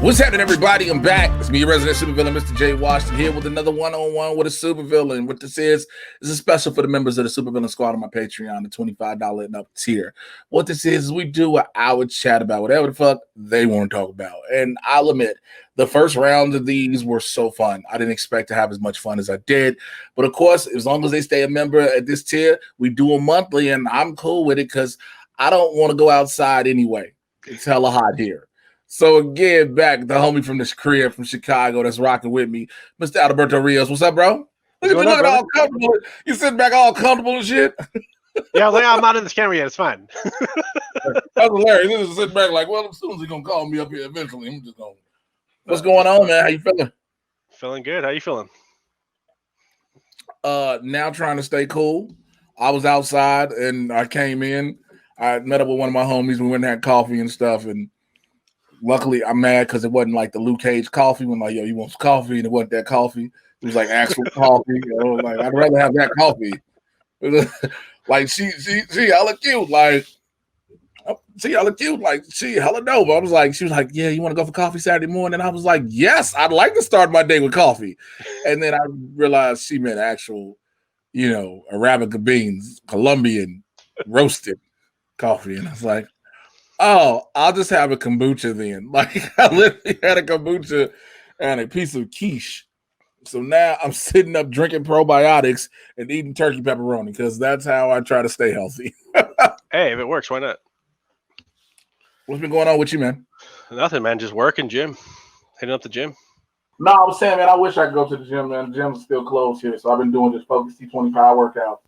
What's happening, everybody? I'm back. It's me, your resident supervillain, Mr. J. Washington, here with another one-on-one with a supervillain. What this is a special for the members of the Supervillain Squad on my Patreon, the $25 and up tier. What this is we do an hour chat about whatever the fuck they want to talk about. And I'll admit, the first round of these were so fun. I didn't expect to have as much fun as I did. But of course, as long as they stay a member at this tier, we do them monthly, and I'm cool with it because I don't want to go outside anyway. It's hella hot here. So again, back the homie from this crib from Chicago that's rocking with me, Mr. Adalberto Rios. What's up, bro? Look at you looking all comfortable. You sitting back all comfortable and shit. Yeah, I'm not in this camera yet. It's fine. That's hilarious. This is sitting back like, well, as soon as he's gonna call me up here eventually, I'm just gonna. What's going on, man? How you feeling? Feeling good. How you feeling? Now trying to stay cool. I was outside and I came in. I met up with one of my homies. We went and had coffee and stuff, and luckily, I'm mad because it wasn't like the Luke Cage coffee when like, yo, you want some coffee? And it wasn't that coffee. It was like actual coffee. You know? Like, I'd rather have that coffee. Like, she hella cute. Like, she hella cute. Like, she hella dope. She was like, yeah, you want to go for coffee Saturday morning? And I was like, yes, I'd like to start my day with coffee. And then I realized she meant actual, Arabica beans, Colombian roasted coffee. And I was like, oh, I'll just have a kombucha then. Like, I literally had a kombucha and a piece of quiche. So now I'm sitting up drinking probiotics and eating turkey pepperoni because that's how I try to stay healthy. Hey, if it works, why not? What's been going on with you, man? Nothing, man. Just working, gym. Hitting up the gym. No, I was saying, man, I wish I could go to the gym, man. The gym's still closed here. So I've been doing this Focus T20 power workout.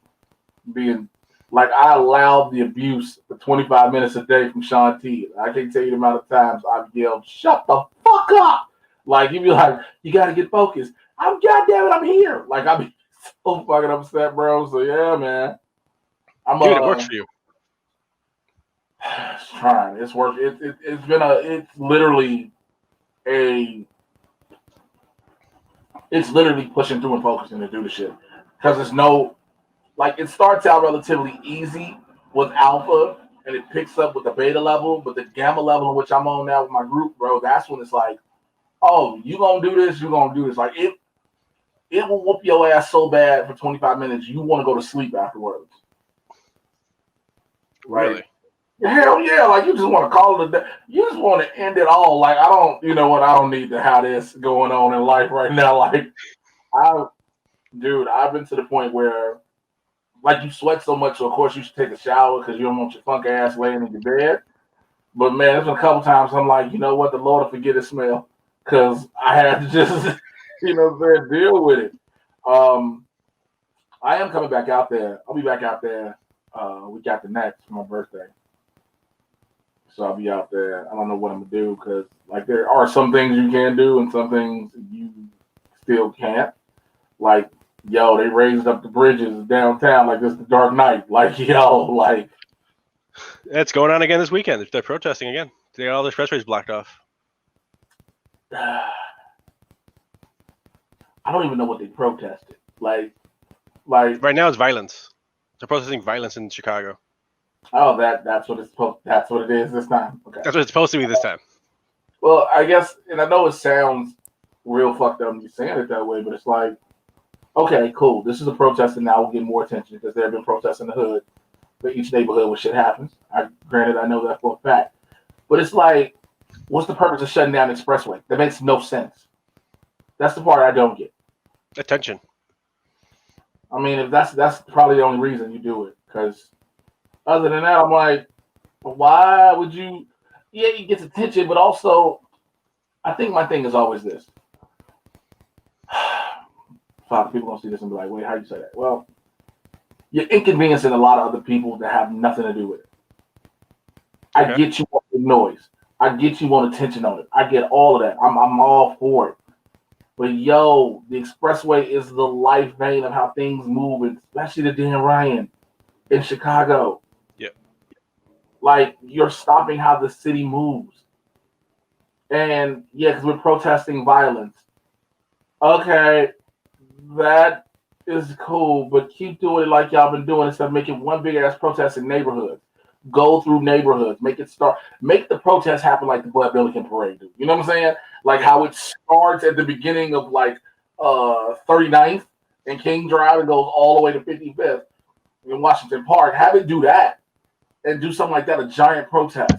Like, I allowed the abuse for 25 minutes a day from Sean T. I can't tell you the amount of times I've yelled, shut the fuck up. Like, he'd be like, you got to get focused. Goddamn it, I'm here. Like, I'd be so fucking upset, bro. So, yeah, man. Dude, it works for you. It's trying. It's work. It's literally pushing through and focusing to do the shit. Because there's no, like, it starts out relatively easy with alpha, and it picks up with the beta level, but the gamma level in which I'm on now with my group, bro, that's when it's like, oh, you gonna do this, you gonna do this. Like, it will whoop your ass so bad for 25 minutes, you want to go to sleep afterwards. Right? Really? Hell yeah, like, you just want to call it a day. You just want to end it all. Like, I don't need to have this going on in life right now. Like, I've been to the point where, like, you sweat so much, so of course you should take a shower because you don't want your funk ass laying in your bed. But man, there's been a couple times I'm like, you know what, the Lord will forget his smell, because I had to just, deal with it. I am coming back out there. I'll be back out there week after next for my birthday. So I'll be out there. I don't know what I'm gonna do because, like, there are some things you can do and some things you still can't. Like, yo, they raised up the bridges downtown like it's the Dark Knight. Like, yo, like. It's going on again this weekend. They're protesting again. They got all their expressways blocked off. I don't even know what they protested. Like. Right now it's violence. They're protesting violence in Chicago. Oh, that's what it is this time. Okay. That's what it's supposed to be this time. Well, I guess, and I know it sounds real fucked up when you're saying it that way, but it's like, okay, cool. This is a protest, and now we'll get more attention because there have been protests in the hood, for each neighborhood where shit happens. Granted, I know that for a fact. But it's like, what's the purpose of shutting down the expressway? That makes no sense. That's the part I don't get. Attention. I mean, if that's probably the only reason you do it. Because other than that, I'm like, why would you? Yeah, it gets attention, but also, I think my thing is always this. People gonna see this and be like, wait, how you say that? Well, you're inconveniencing a lot of other people that have nothing to do with it. I get you want the noise. I get you want attention on it. I get all of that. I'm all for it. But yo, the expressway is the life vein of how things move, especially the Dan Ryan in Chicago. Yep. Like, you're stopping how the city moves. And yeah, because we're protesting violence. Okay, that is cool, but keep doing it like y'all been doing instead of making one big ass protest in neighborhoods. go through neighborhoods, make the protest happen like the Blood Billiken Parade do. You know what I'm saying? Like how it starts at the beginning of like 39th and King Drive and goes all the way to 55th in Washington Park. Have it do that and do something like that, a giant protest,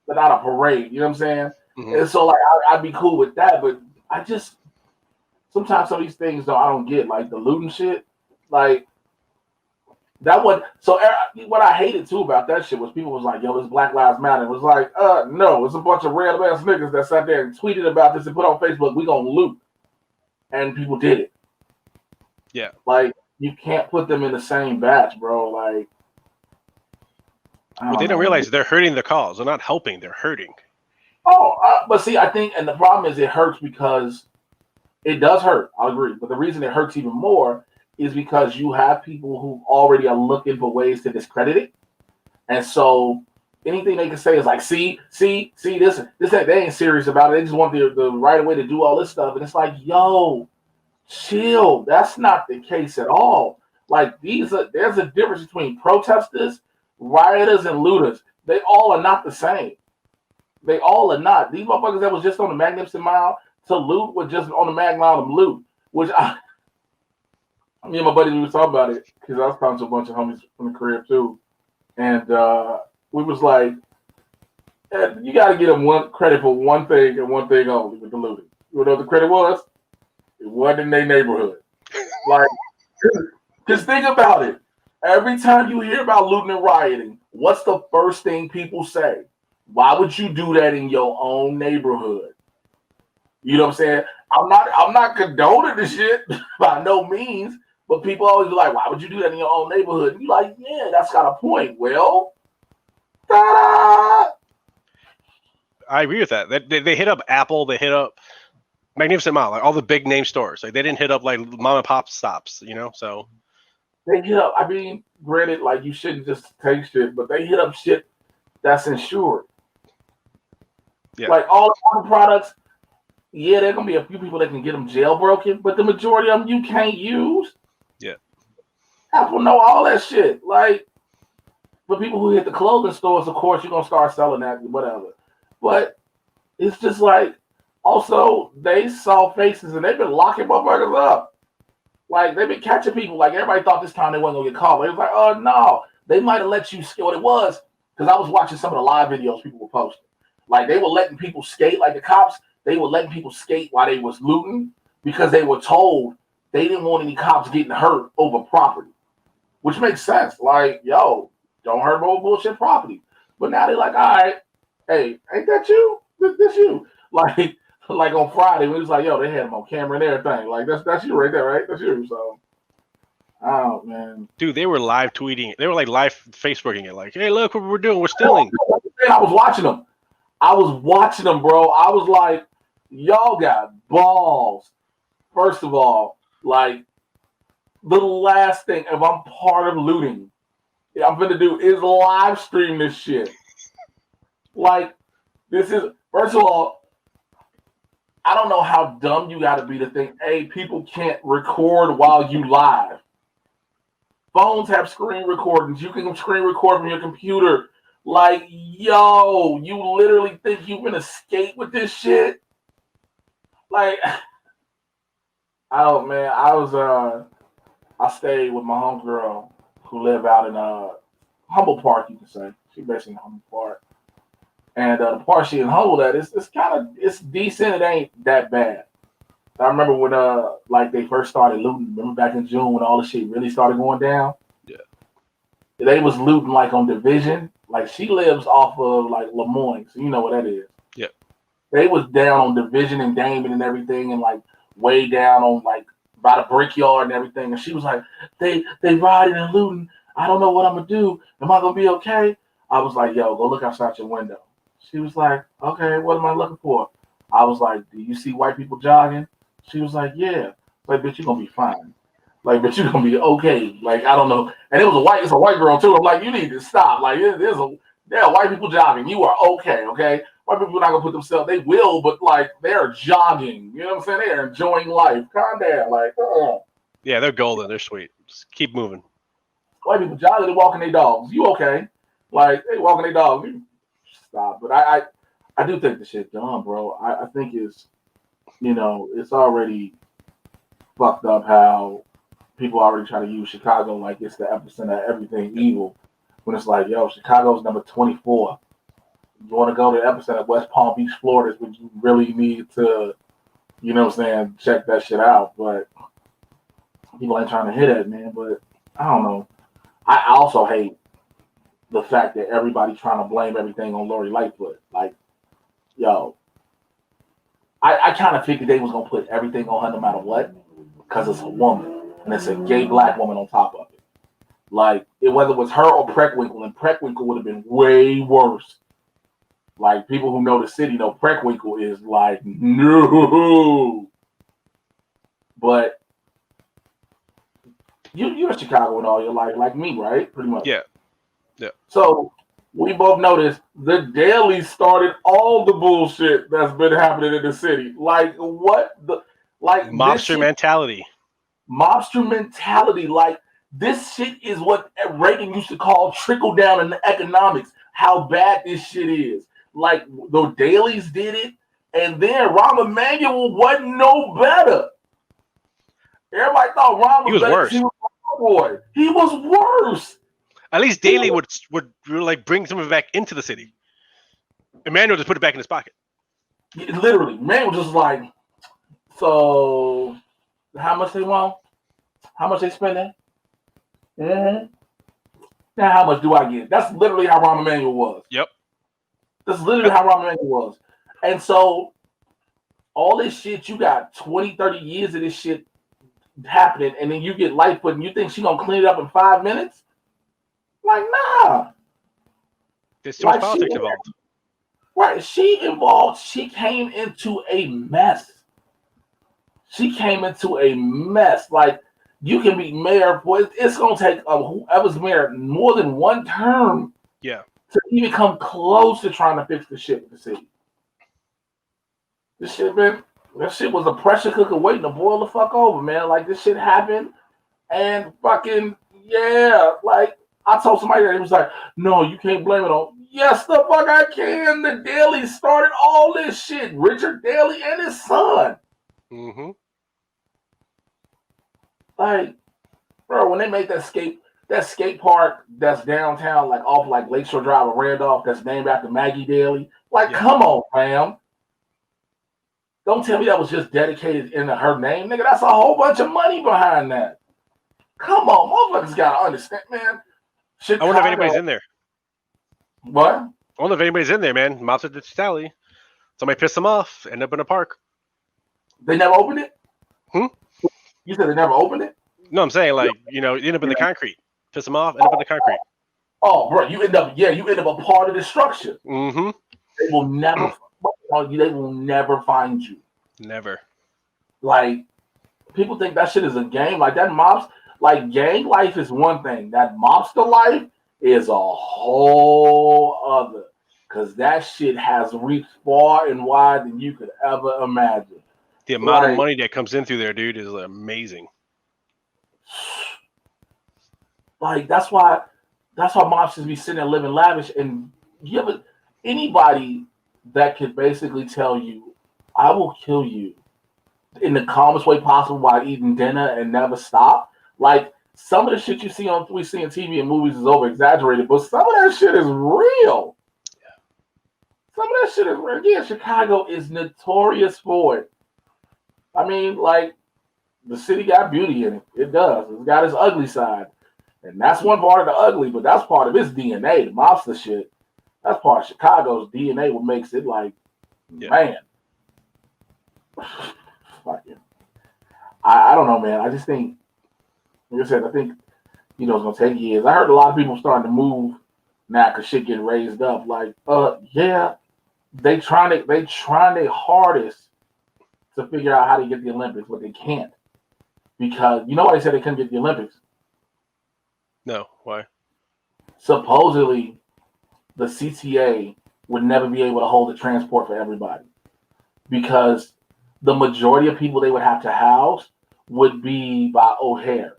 but not a parade. You know what I'm saying? Mm-hmm. And so like I'd be cool with that, but I just sometimes some of these things though I don't get, like the looting shit, like. That one. So what I hated too about that shit was people was like, "Yo, this Black Lives Matter." It was like, no, it's a bunch of random ass niggas that sat there and tweeted about this and put on Facebook, "We gonna loot," and people did it. Yeah. Like you can't put them in the same batch, bro. Like, Well, they don't realize they're hurting the cause. They're not helping. They're hurting. Oh, but see, I think, and the problem is it hurts because it does hurt. I agree, but the reason it hurts even more is because you have people who already are looking for ways to discredit it. And so anything they can say is like, see, this they ain't serious about it. They just want the right way to do all this stuff. And it's like, yo, chill. That's not the case at all. Like there's a difference between protesters, rioters, and looters. They all are not the same. They all are not. These motherfuckers that was just on the Magnificent Mile to loot were just on the Mag Mile to loot, which me and my buddy, we was talking about it because I was talking to a bunch of homies from the crib too, and we was like, "You got to get them one credit for one thing and one thing only with the looting. You know what the credit was? It wasn't in their neighborhood. Like, just think about it. Every time you hear about looting and rioting, what's the first thing people say? Why would you do that in your own neighborhood? You know what I'm saying? I'm not condoning the shit by no means. But people always be like, why would you do that in your own neighborhood? And you're like, yeah, that's got a point. Well, ta-da! I agree with that. They hit up Apple. They hit up Magnificent Mile, like all the big name stores. Like they didn't hit up like mom and pop stops, you know? So they hit up, I mean, granted, like you shouldn't just take shit, but they hit up shit that's insured. Yeah. Like all the products, yeah, there going to be a few people that can get them jailbroken, but the majority of them you can't use. Yeah. Apple know all that shit. Like, for people who hit the clothing stores, of course, you're going to start selling that, whatever. But it's just like, also, they saw faces and they've been locking motherfuckers up. Like, they've been catching people. Like, everybody thought this time they wasn't going to get caught. It was like, oh, no. They might have let you skate. What it was, because I was watching some of the live videos people were posting. Like, they were letting people skate. Like, the cops, they were letting people skate while they was looting because they were told they didn't want any cops getting hurt over property, which makes sense. Like, yo, don't hurt over bullshit property. But now they're like, all right, hey, ain't that you? This you. Like on Friday, we was like, yo, they had him on camera and everything. Like, that's you right there, right? That's you. So, oh, man. Dude, they were live tweeting. They were like live Facebooking it. Like, hey, look what we're doing. We're stealing. I was watching them. Bro. I was like, y'all got balls. First of all, like, the last thing, if I'm part of looting, I'm going to do is live stream this shit. Like, this is, first of all, I don't know how dumb you got to be to think, hey, people can't record while you live. Phones have screen recordings. You can screen record from your computer. Like, yo, you literally think you can escape with this shit? Like, oh, man, I stayed with my homegirl who lived out in Humboldt Park, you can say. She basically in Humboldt Park. And the part she in Humboldt at, it's decent. It ain't that bad. I remember when like they first started looting. Remember back in June when all the shit really started going down? Yeah. They was looting like on Division. Like she lives off of like Lemoyne, so you know what that is. Yeah. They was down on Division and Damon and everything, and like way down on like by the Brickyard and everything. And she was like, they riding and looting. I don't know what I'm gonna do. Am I gonna be okay? I was like, yo, go look outside your window. She was like, okay, what am I looking for? I was like, do you see white people jogging? She was like, yeah. Like, bitch, you're gonna be fine. Like, bitch, you're gonna be okay. Like, I don't know. And it's a white girl too. I'm like, you need to stop. Like, there are white people jogging. You are okay, okay? White people are not gonna put themselves, they will, but like they're jogging. You know what I'm saying? They're enjoying life. Calm down. Like, Yeah, they're golden. They're sweet. Just keep moving. White people jogging, they're walking their dogs. You okay? Like they walking their dog. Stop. But I do think the shit dumb, bro. I think it's it's already fucked up how people already try to use Chicago like it's the epicenter of everything evil. When it's like, yo, Chicago's number 24. You want to go to the epicenter of West Palm Beach, Florida, is when you really need to, check that shit out. But people ain't trying to hit it, man. But I don't know. I also hate the fact that everybody's trying to blame everything on Lori Lightfoot. Like, yo, I kind of figured they was going to put everything on her no matter what because it's a woman. And it's a gay black woman on top of it. Like, whether it was her or Preckwinkle, and Preckwinkle would have been way worse. Like, people who know the city know Preckwinkle is like, no. But you're in Chicago and all your life, like me, right? Pretty much. Yeah. So we both noticed the Daily started all the bullshit that's been happening in the city. Like, what the mobster mentality. Mobster mentality. Like, this shit is what Reagan used to call trickle down in the economics. How bad this shit is. Like, the Dailies did it, and then Rahm Emanuel wasn't no better. Everybody thought Rahm was better. Worse. He was a boy. He was worse. At least Daly would like bring some of it back into the city. Emmanuel just put it back in his pocket. Literally, Emmanuel just like, so how much they want? How much they spending? Mm-hmm. Now how much do I get? That's literally how Rahm Emanuel was. Yep. That's literally how Rahm Emanuel was. And so all this shit, you got 20, 30 years of this shit happening, and then you get Lightfoot and you think she gonna clean it up in 5 minutes? Like, nah. There's too much politics involved. Right. She came into a mess. Like, you can be mayor, boy. It's gonna take whoever's mayor more than one term to even come close to trying to fix the shit with the city. That shit was a pressure cooker waiting to boil the fuck over, man. Like, this shit happened, and fucking, yeah, like, I told somebody that, he was like, no, you can't blame it on. Yes, the fuck I can. The Daily started all this shit. Richard Daly and his son. Mm-hmm. Like, bro, when they made that skate park that's downtown, like off like Lakeshore Drive or Randolph, that's named after Maggie Daly. Like, come on, fam. Don't tell me that was just dedicated into her name, nigga. That's a whole bunch of money behind that. Come on, motherfuckers gotta understand, man. Chicago. I wonder if anybody's in there. What? I wonder if anybody's in there, man. Mobster mentality. Somebody pissed them off. End up in a park. They never opened it? You said they never opened it? No, I'm saying, like, you end up in the concrete. Piss them off, end up in the concrete. Oh, bro, you end up a part of the structure. Mm-hmm. They will never find you. Never. Like, people think that shit is a game. Like, that like, gang life is one thing. That mobster life is a whole other. Because that shit has reached far and wide than you could ever imagine. The amount of money that comes in through there, dude, is amazing. Like, that's why mobsters be sitting there living lavish. And anybody that could basically tell you, I will kill you in the calmest way possible while eating dinner and never stop. Like, some of the shit we see on TV and movies is over exaggerated, but some of that shit is real. Some of that shit is real. Yeah, Chicago is notorious for it. I mean, like, the city got beauty in it. It does. It's got its ugly side. And that's one part of the ugly, but that's part of its DNA, the mobster shit. That's part of Chicago's DNA, what makes it like, man. Fucking. I don't know, man. I just think, like I said, I think, it's going to take years. I heard a lot of people starting to move now because shit getting raised up. Like, yeah, they trying their hardest to figure out how to get the Olympics, but they can't. Because, you know why they said they couldn't get the Olympics? No, why? Supposedly, the CTA would never be able to hold the transport for everybody. Because the majority of people they would have to house would be by O'Hare.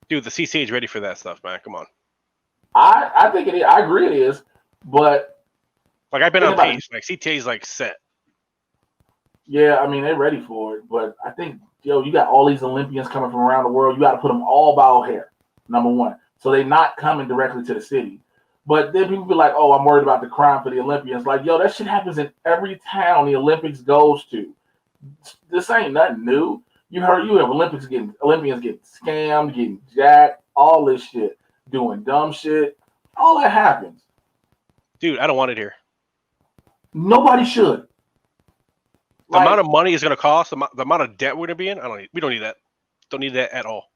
Dude, the CCA is ready for that stuff, man. Come on. I think it is. I agree it is, but Like I've been think on about it. pace. Like CTA's like set. Yeah, I mean they're ready for it, but I think you got all these Olympians coming from around the world. You got to put them all by O'Hare, number one. So they're not coming directly to the city. But then people be like, "Oh, I'm worried about the crime for the Olympians." Like, yo, that shit happens in every town the Olympics goes to. This ain't nothing new. You have Olympians getting scammed, getting jacked, all this shit, doing dumb shit. All that happens. Dude, I don't want it here. Nobody should. The amount Like, of money is going to cost, the amount of debt we're going to be in. We don't need that. Don't need that at all.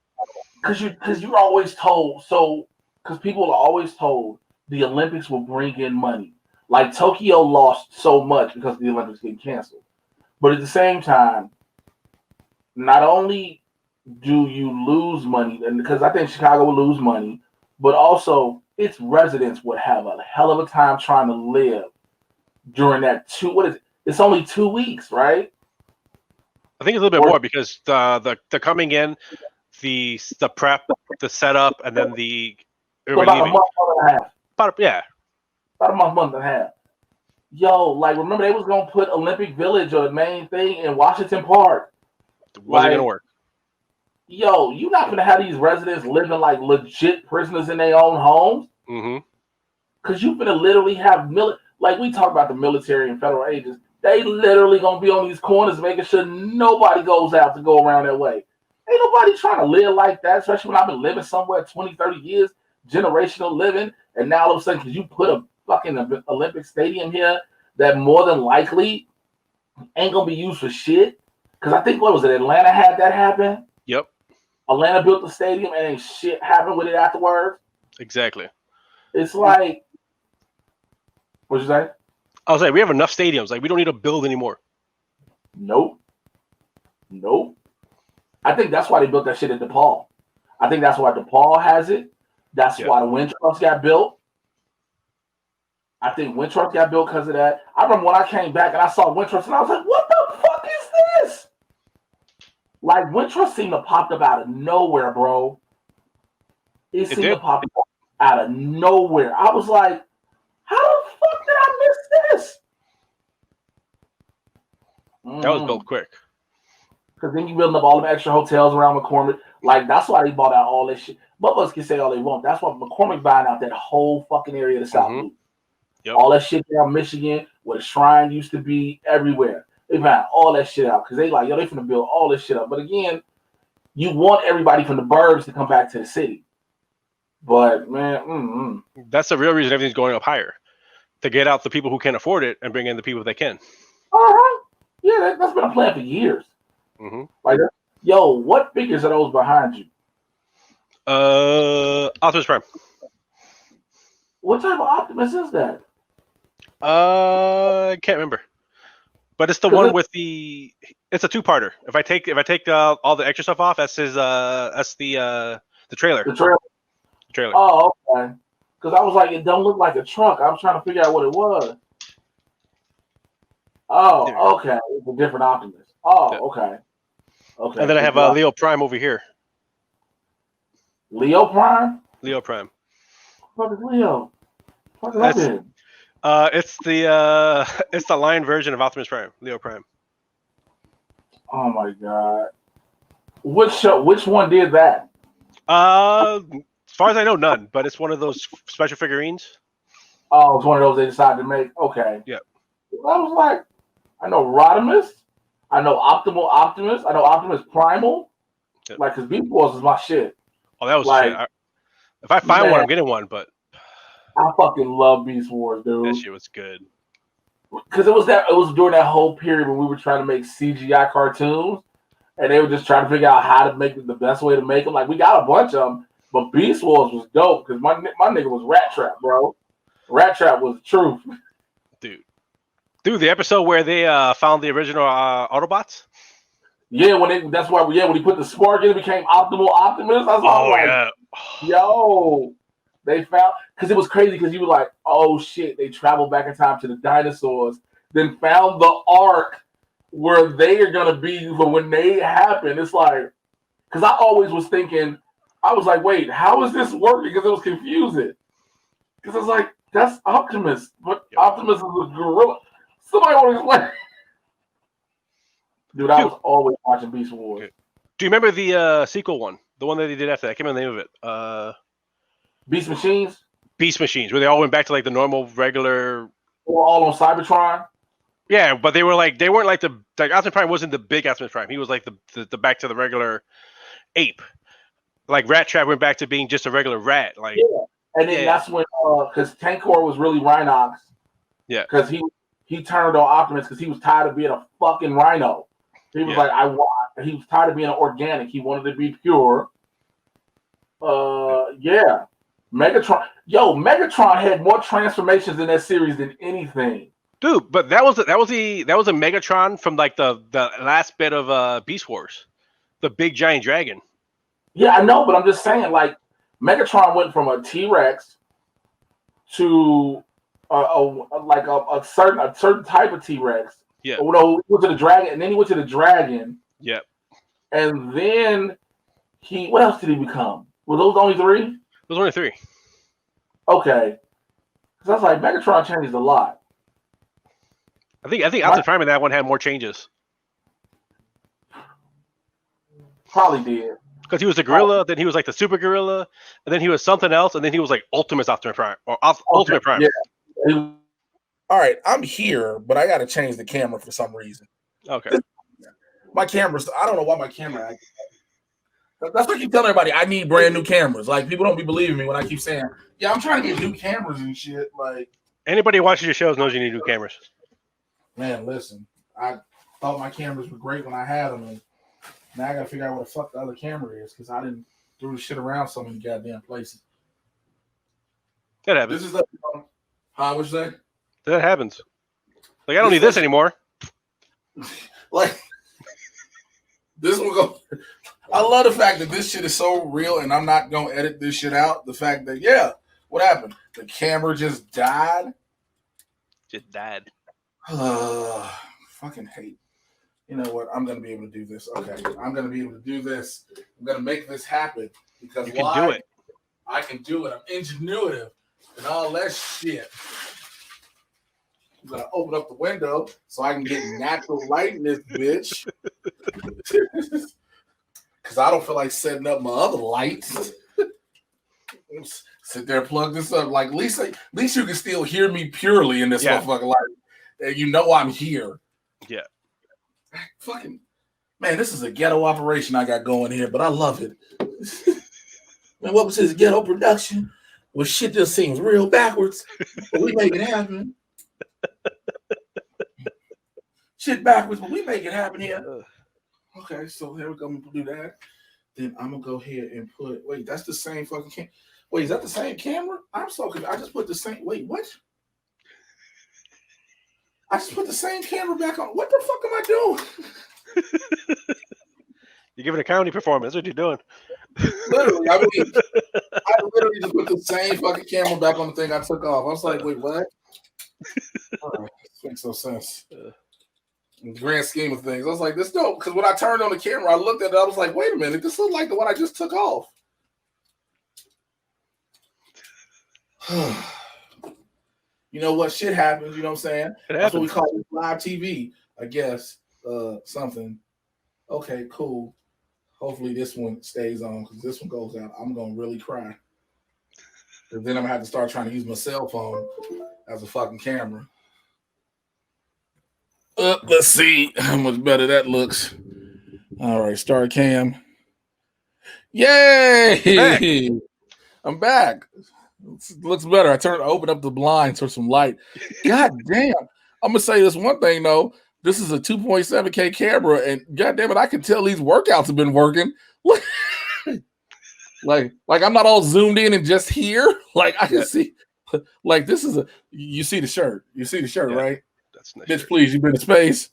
because you're always told so because people are always told the Olympics will bring in money. Like Tokyo lost so much because the Olympics getting canceled, but at the same time, not only do you lose money, and because I think Chicago will lose money, but also its residents would have a hell of a time trying to live during that what is it? It's only 2 weeks, right? I think it's a little bit more because the coming in, the prep, the setup, and then the So about a month and a half. Yeah. About a month and a half. Yo, like remember they was gonna put Olympic Village or the main thing in Washington Park. Wasn't gonna work. Yo, you're not gonna have these residents living like legit prisoners in their own homes. Mm-hmm. Cause you're gonna literally have like we talk about the military and federal agents. They literally gonna be on these corners making sure nobody goes out to go around that way. Ain't nobody trying to live like that, especially when I've been living somewhere 20, 30 years, generational living, and now all of a sudden, because you put a fucking Olympic stadium here that more than likely ain't gonna be used for shit. Because I think, what was it, Atlanta had that happen? Yep. Atlanta built the stadium and ain't shit happened with it afterwards. Exactly. It's like, what'd you say? I was like, we have enough stadiums. Like, we don't need to build anymore. Nope. I think that's why they built that shit at DePaul. I think that's why DePaul has it. That's why the Wintrust got built. I think Wintrust got built because of that. I remember when I came back and I saw Wintrust and I was like, what the fuck is this? Like, Wintrust seemed to pop up out of nowhere, bro. It seemed to pop up out of nowhere. I was like, how the fuck did I miss this? That was built quick. Because then you building up all the extra hotels around McCormick. Like, that's why they bought out all this shit. Bubbas can say all they want. That's why McCormick buying out that whole fucking area of the South Loop. Yep. All that shit down Michigan, where the shrine used to be, everywhere. They buying all that shit out. Because they like, yo, they finna build all this shit up. But again, you want everybody from the burbs to come back to the city. But, man, that's the real reason everything's going up higher. To get out the people who can't afford it and bring in the people that can. Yeah, that's been a plan for years. Mm-hmm. Like, yo, what figures are those behind you? Optimus Prime. What type of Optimus is that? I can't remember, but it's the one with the. It's a two-parter. If I take all the extra stuff off, that's his. That's the trailer. The trailer. Oh, okay. Because I was like, it don't look like a truck. I was trying to figure out what it was. Oh, okay. It's a different Optimus. Oh, okay. Okay. And then I have Leo Prime over here. Leo Prime? Leo Prime. What is Leo? What is that? It's the line version of Optimus Prime, Leo Prime. Oh my god. Which one did that? As far as I know, none. But it's one of those special figurines. Oh, it's one of those they decided to make. Okay. Yeah. I was like, I know Rodimus. I know Optimus. I know Optimus Primal. Yep. Like, because Beast Wars is my shit. Oh, that was like, shit. If I find one, I'm getting one. But I fucking love Beast Wars, dude. That shit was good. Because it was during that whole period when we were trying to make CGI cartoons, and they were just trying to figure out how to make it the best way to make them. Like, we got a bunch of them, but Beast Wars was dope because my nigga was Rat Trap, bro. Rat Trap was the truth. Dude, the episode where they found the original Autobots? Yeah, when he put the spark in, it became Optimus. I was like, yo, they found, because it was crazy because you were like, oh shit, they traveled back in time to the dinosaurs, then found the arc where they are gonna be for when they happen. It's like, because I always was thinking, I was like, wait, how is this working? Because it was confusing. Because I was like, that's Optimus, but Optimus is a gorilla. Somebody want to explain. Dude, I was always watching Beast Wars. Okay. Do you remember the sequel one? The one that they did after that? I can't remember the name of it. Beast Machines? Beast Machines, where they all went back to like the normal, regular. They were all on Cybertron? Yeah, but they weren't like Optimus Prime wasn't the big Optimus Prime. He was like the back to the regular ape. Like Rat Trap went back to being just a regular rat. Like, yeah. And then that's when, because Tankor was really Rhinox. Yeah. Because he turned on Optimus because he was tired of being a fucking rhino. He was like, he was tired of being organic. He wanted to be pure. Yeah. Megatron. Yo, Megatron had more transformations in that series than anything. Dude, but that was a Megatron from like the last bit of Beast Wars, the big giant dragon. Yeah, I know, but I'm just saying, like, Megatron went from a T-Rex to a certain type of T-Rex. Yeah. You know, he went to the dragon, and then he went to the dragon. Yep. And then what else did he become? Were those only 3? It was only 3. Okay. Because I was like, Megatron changed a lot. I think Optimus Prime in that one had more changes. Probably did. Because he was a gorilla, then he was like the super gorilla, and then he was something else, and then he was like Optimus Prime or Ultimate Prime. Yeah. All right, I'm here, but I got to change the camera for some reason. Okay. My camera's, I don't know why my camera. That's what I keep telling everybody. I need brand new cameras. Like, people don't be believing me when I keep saying, yeah, I'm trying to get new cameras and shit. Like, anybody who watches your shows knows you need new cameras. Man, listen, I thought my cameras were great when I had them, and now I got to figure out what the fuck the other camera is because I didn't throw the shit around so many goddamn places. That happens. This is what you say? That happens. Like, I don't need this anymore. Like, this will go. I love the fact that this shit is so real, and I'm not gonna edit this shit out. The fact that what happened? The camera just died. Just died. Fucking hate. You know what? I'm gonna be able to do this. Okay, I'm gonna be able to do this. I'm gonna make this happen because you can do it. I can do it. I'm ingenuitive and all that shit. I'm gonna open up the window so I can get natural light in this bitch. Because I don't feel like setting up my other lights. Sit there, plug this up. Like, at least you can still hear me purely in this motherfucking light. And you know I'm here. Yeah. Fucking man, this is a ghetto operation I got going here, but I love it. Man, what was his ghetto production? Well, shit just seems real backwards, but we make it happen. Shit backwards, but we make it happen here. Okay, so here we go. I'm gonna do that. Then I'm gonna go ahead and put. Wait, that's the same fucking camera. Wait, is that the same camera? I'm so confused. I just put the same. Wait, what? I just put the same camera back on. What the fuck am I doing? You're giving a comedy performance. That's what you're doing. Literally, I literally just put the same fucking camera back on the thing I took off. I was like, wait, what? This makes no sense. In the grand scheme of things, I was like, this don't. Because when I turned on the camera, I looked at it. I was like, wait a minute, this looks like the one I just took off. You know what? Shit happens. You know what I'm saying? That's what we call it, live TV, I guess. Something. Okay, cool. Hopefully this one stays on because this one goes out. I'm gonna really cry. And then I'm gonna have to start trying to use my cell phone as a fucking camera. Let's see how much better that looks. All right, start cam. Yay! I'm back. It looks better. I opened up the blinds for some light. God damn. I'm gonna say this one thing though. This is a 2.7K camera, and god damn it, I can tell these workouts have been working. like I'm not all zoomed in and just here. Like I can see. Like this is you see the shirt. You see the shirt, right? That's nice. Bitch, please, you've been in space.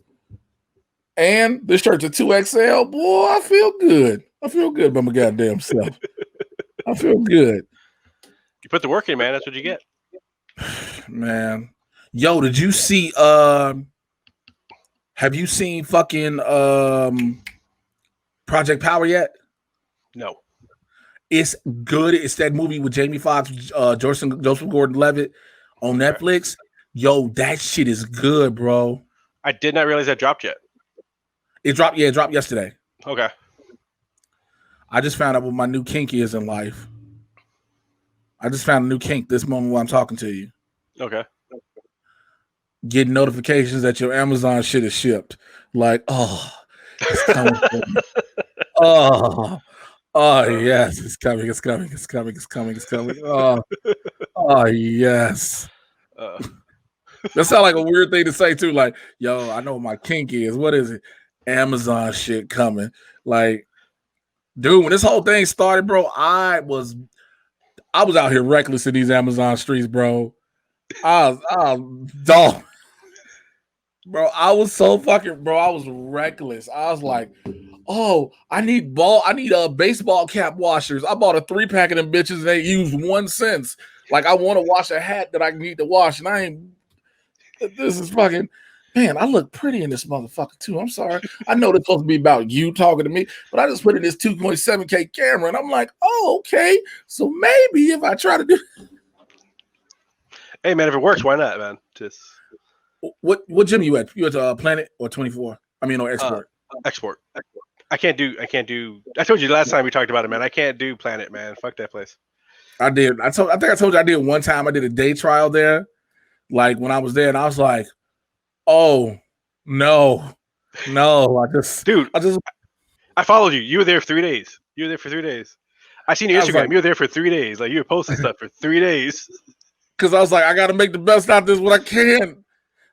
And this shirt's a 2XL. Boy, I feel good. I feel good by my goddamn self. I feel good. You put the work in, man. That's what you get. Man. Yo, did you see have you seen fucking Project Power yet? No. It's good. It's that movie with Jamie Foxx, Joseph Gordon-Levitt on Okay. Netflix. Yo, that shit is good, bro. I did not realize that dropped yet. It dropped. Yeah, it dropped yesterday. Okay. I just found out what my new kink is in life. I just found a new kink this moment while I'm talking to you. Okay. Getting notifications that your Amazon shit is shipped. Like, oh, it's coming. Oh, yes, it's coming. It's coming. It's coming. It's coming. It's coming. Oh, yes. That sounds like a weird thing to say too. Like, yo, I know what my kink is. What is it? Amazon shit coming. Like, dude, when this whole thing started, bro, I was out here reckless in these Amazon streets, bro. I was dog. Bro, I was so fucking, bro. I was reckless. I was like, oh, I need baseball cap washers. I bought a 3-pack of them bitches and they used 1 cent. Like, I want to wash a hat that I need to wash, and I ain't. This is fucking. Man, I look pretty in this motherfucker too. I'm sorry. I know it's supposed to be about you talking to me, but I just put in this 2.7K camera, and I'm like, oh, okay. So maybe if I try to do. Hey man, if it works, why not, man? Just What gym you at? You at Planet or 24? I mean, or Export? Export. I can't do. I told you last time we talked about it, man. I can't do Planet, man. Fuck that place. I did. I think I told you I did one time. I did a day trial there, like when I was there, and I was like, oh no. I followed you. You were there for 3 days. I seen your Instagram. Like, you were there for 3 days. Like, you were posting stuff for 3 days. Because I was like, I got to make the best out of this what I can.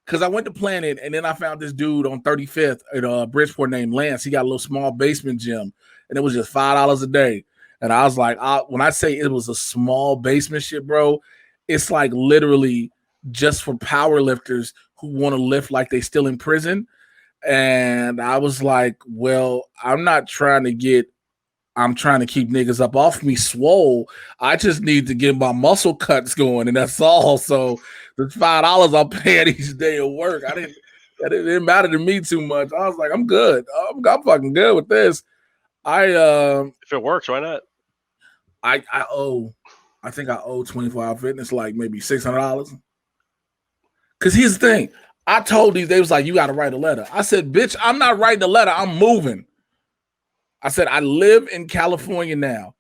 Because I went to Planet, and then I found this dude on 35th at Bridgeport named Lance. He got a little small basement gym, and it was just $5 a day. And I was like, when I say it was a small basement shit, bro, it's like literally just for power lifters who want to lift like they still in prison. And I was like, well, I'm trying to keep niggas up off me swole. I just need to get my muscle cuts going, and that's all. So the $5 I'm paying each day of work, it didn't matter to me too much. I was like, I'm good. I'm fucking good with this. If it works, why not? I think I owe 24 Hour Fitness like maybe $600. Because here's the thing. I told these, they was like, you got to write a letter. I said, bitch, I'm not writing a letter. I'm moving. I said, I live in California now.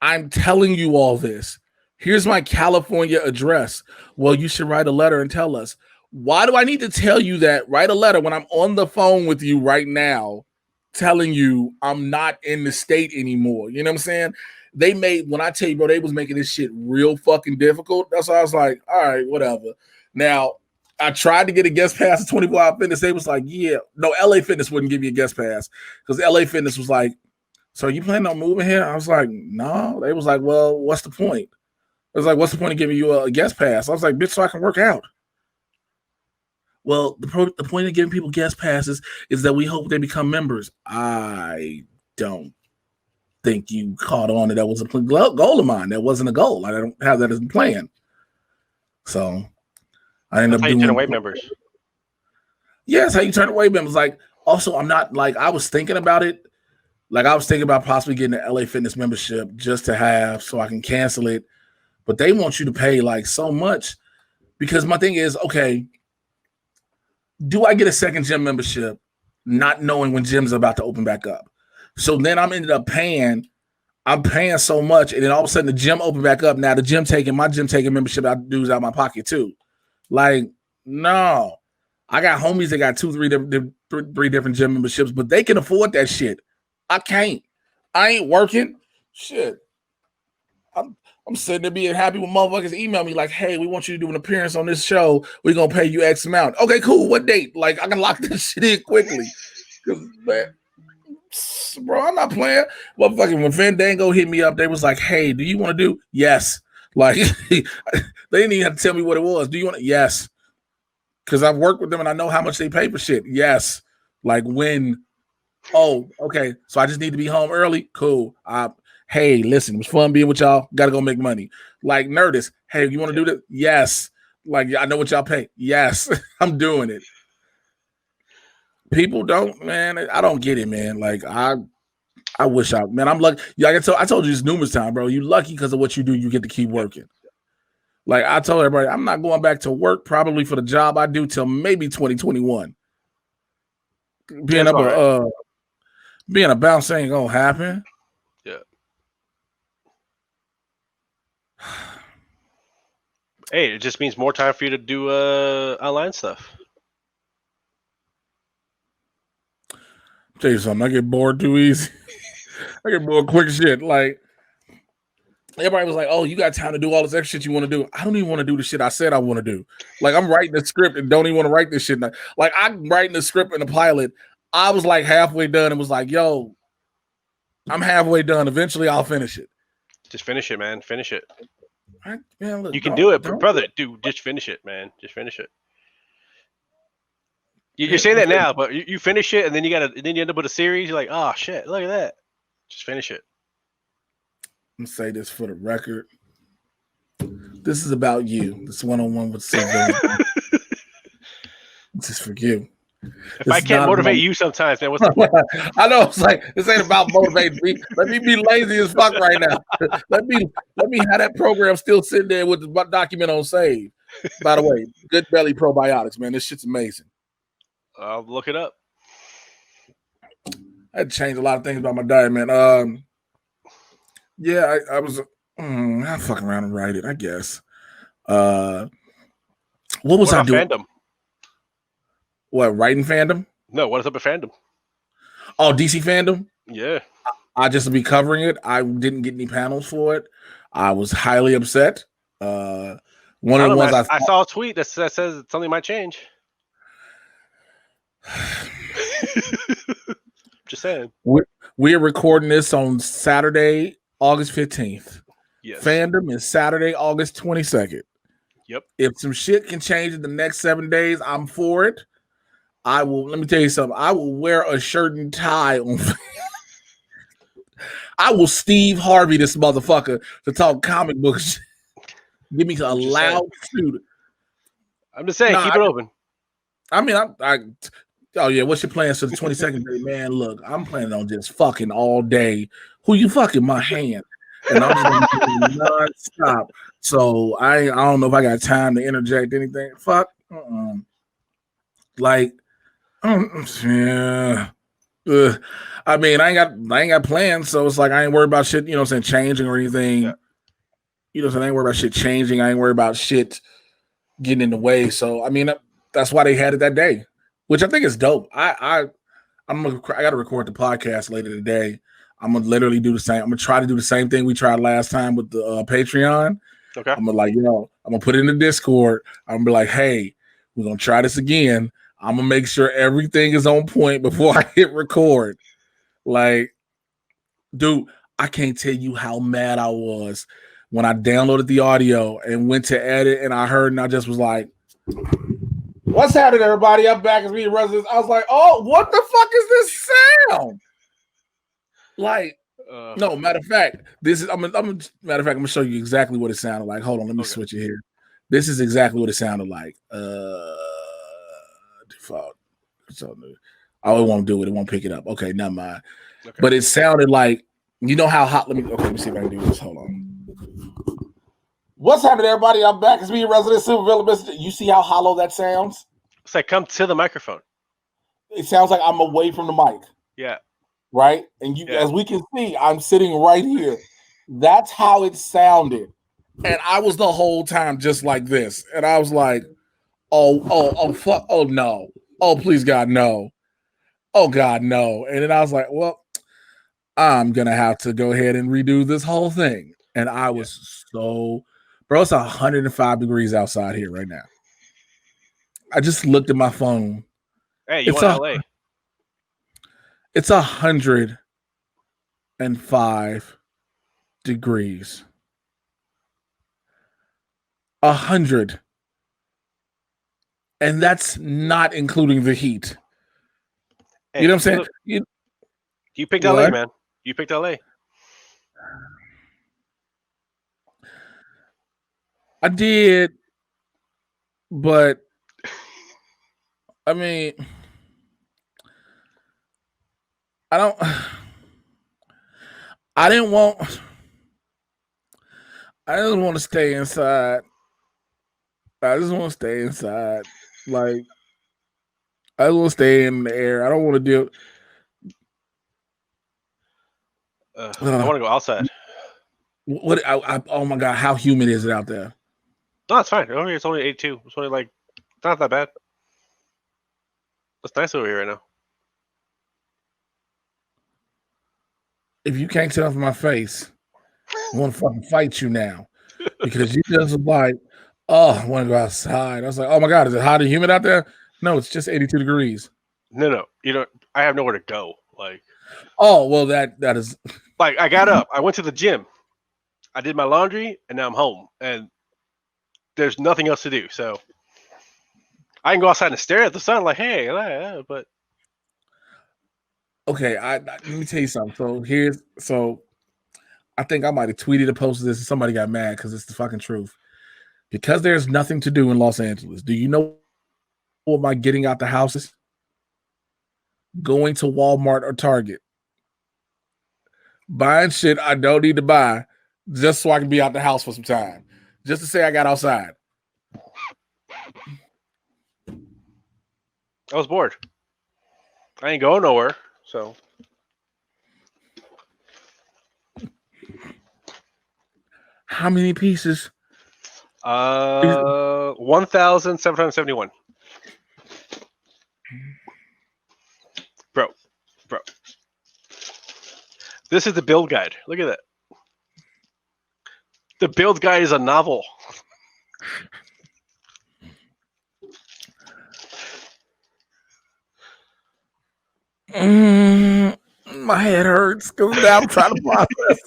I'm telling you all this. Here's my California address. Well, you should write a letter and tell us. Why do I need to tell you that? Write a letter when I'm on the phone with you right now, telling you I'm not in the state anymore. You know what I'm saying? When I tell you, bro, they was making this shit real fucking difficult. That's why I was like, all right, whatever. Now, I tried to get a guest pass to 24 Hour Fitness. They was like, yeah. No, LA Fitness wouldn't give you a guest pass because LA Fitness was like, so you planning on moving here? I was like, no. They was like, well, what's the point? I was like, what's the point of giving you a guest pass? I was like, bitch, so I can work out. Well, the point of giving people guest passes is that we hope they become members. I don't think you caught on that was a goal of mine. That wasn't a goal. I don't have that as a plan. So I ended up doing. Turn away members. Yes, how you turn away members. Like, also, I'm not like I was thinking about it. Like, I was thinking about possibly getting an LA Fitness membership just to have so I can cancel it. But they want you to pay like so much because my thing is, okay, do I get a second gym membership not knowing when gyms are about to open back up? So then I'm paying so much, and then all of a sudden the gym opened back up. Now my gym taking membership dues out of my pocket too. Like, no. I got homies that got 3 different gym memberships, but they can afford that shit. I can't. I ain't working. Shit. I'm sitting there being happy when motherfuckers email me like, hey, we want you to do an appearance on this show. We're going to pay you X amount. Okay, cool. What date? Like, I can lock this shit in quickly. Because, man, bro, I'm not playing. Motherfucking when Fandango hit me up, they was like, hey, do you want to do? Yes. Like, they didn't even have to tell me what it was. Do you want to? Yes. Because I've worked with them and I know how much they pay for shit. Yes. Like when, oh, okay. So I just need to be home early. Cool. Hey, listen, it was fun being with y'all. Got to go make money. Like Nerdist. Hey, you want to do this? Yes. Like, I know what y'all pay. Yes. I'm doing it. People don't, man. I don't get it, man. Like, I wish I'm lucky. Yeah, I told you this numerous times, bro. You lucky because of what you do. You get to keep working. Like I told everybody, I'm not going back to work probably for the job I do till maybe 2021. Being a bounce ain't gonna happen. Yeah. Hey, it just means more time for you to do online stuff. Tell you something, I get bored too easy. I get bored quick shit. Like everybody was like, "Oh, you got time to do all this extra shit you want to do." I don't even want to do the shit I said I want to do. Like I'm writing the script and don't even want to write this shit. Like I'm writing the script and the pilot. I was like halfway done and was like, "Yo, I'm halfway done. Eventually, I'll finish it." Just finish it, man. Finish it. Man, look, you can do it, brother. Dude, just finish it, man. Just finish it. You're saying that now, but you finish it, and then you end up with a series. You're like, oh shit, look at that. Just finish it. I'm gonna say this for the record. This is about you. This one-on-one with Silver. This is for you. If I can't motivate you sometimes, man, what's the point? I know it's like this ain't about motivating me. Let me be lazy as fuck right now. let me have that program still sitting there with the document on save. By the way, Good Belly probiotics, man. This shit's amazing. I'll look it up. I had to change a lot of things about my diet, man. Yeah, I was I'll fuck around and write it, I guess. What was I doing? Fandom? What, writing fandom? No, what is up with fandom? Oh, DC fandom? Yeah. I just be covering it. I didn't get any panels for it. I was highly upset. One of the ones I saw a tweet that says something might change. Just saying. We're recording this on Saturday, August 15th. Yes. Fandom is Saturday, August 22nd. Yep. If some shit can change in the next 7 days, I'm for it. I will. Let me tell you something. I will wear a shirt and tie on. I will Steve Harvey this motherfucker to talk comic books. Give me a loud suit. I'm just saying, keep it open. I mean, oh yeah, what's your plans for the 22nd day, man? Look, I'm planning on just fucking all day. Who you fucking? My hand, and I'm just gonna do nonstop. So I don't know if I got time to interject anything. Fuck. Like, yeah. I mean, I ain't got plans, so it's like I ain't worried about shit, you know what I'm saying, changing or anything. Yeah. You know what I'm saying? I ain't worried about shit changing. I ain't worried about shit getting in the way. So I mean, that's why they had it that day, which I think is dope. I got to record the podcast later today. I'm gonna literally do the same. I'm gonna try to do the same thing we tried last time with the Patreon. Okay. I'm gonna I'm gonna put it in the Discord. I'm gonna be like, hey, we're gonna try this again. I'm gonna make sure everything is on point before I hit record. Like, dude, I can't tell you how mad I was when I downloaded the audio and went to edit, and I heard, and I just was like, "What's happening, everybody? I'm back as me residents." I was like, "Oh, what the fuck is this sound?" Like, no, matter of fact, I'm gonna show you exactly what it sounded like. Hold on, let me switch it here. This is exactly what it sounded like. Default. So, it won't do it. It won't pick it up. Okay, never mind. Okay. But it sounded like, you know how hot. Let me see if I can do this. Hold on. What's happening, everybody? I'm back as me resident Supervillain. You see how hollow that sounds? It's like, come to the microphone. It sounds like I'm away from the mic. Yeah. Right? And as we can see, I'm sitting right here. That's how it sounded. And I was the whole time just like this. And I was like, oh, fuck. Oh, no. Oh, please, God, no. Oh, God, no. And then I was like, well, I'm going to have to go ahead and redo this whole thing. And I was so, bro, it's 105 degrees outside here right now. I just looked at my phone. Hey, you want LA? It's 105 degrees. 100. And that's not including the heat. Hey, you know what I'm saying? You picked LA, man. You picked LA. I did, but I mean, I don't. I didn't want. I just want to stay inside. I just want to stay inside. Like I just want to stay in the air. I don't want to deal. I want to go outside. What? Oh my god! How humid is it out there? No, it's fine. It's only 82. It's only like it's not that bad. It's nice over here right now. If you can't tell from my face, I want to fucking fight you now because you just like, oh, I want to go outside. I was like, oh my god, is it hot and humid out there? No, it's just 82 degrees. No. You know, I have nowhere to go. Like, oh well, that is like I got up, I went to the gym, I did my laundry, and now I'm home, and there's nothing else to do. So I can go outside and stare at the sun, like, hey, but okay. Let me tell you something. So I think I might have tweeted or posted this, and somebody got mad because it's the fucking truth. Because there's nothing to do in Los Angeles. Do you know what my getting out the house is? Going to Walmart or Target. Buying shit I don't need to buy just so I can be out the house for some time. Just to say I got outside. I was bored. I ain't going nowhere, so. How many pieces? 1,771. Bro. This is the build guide. Look at that. The build guide is a novel. My head hurts because now I'm trying to process.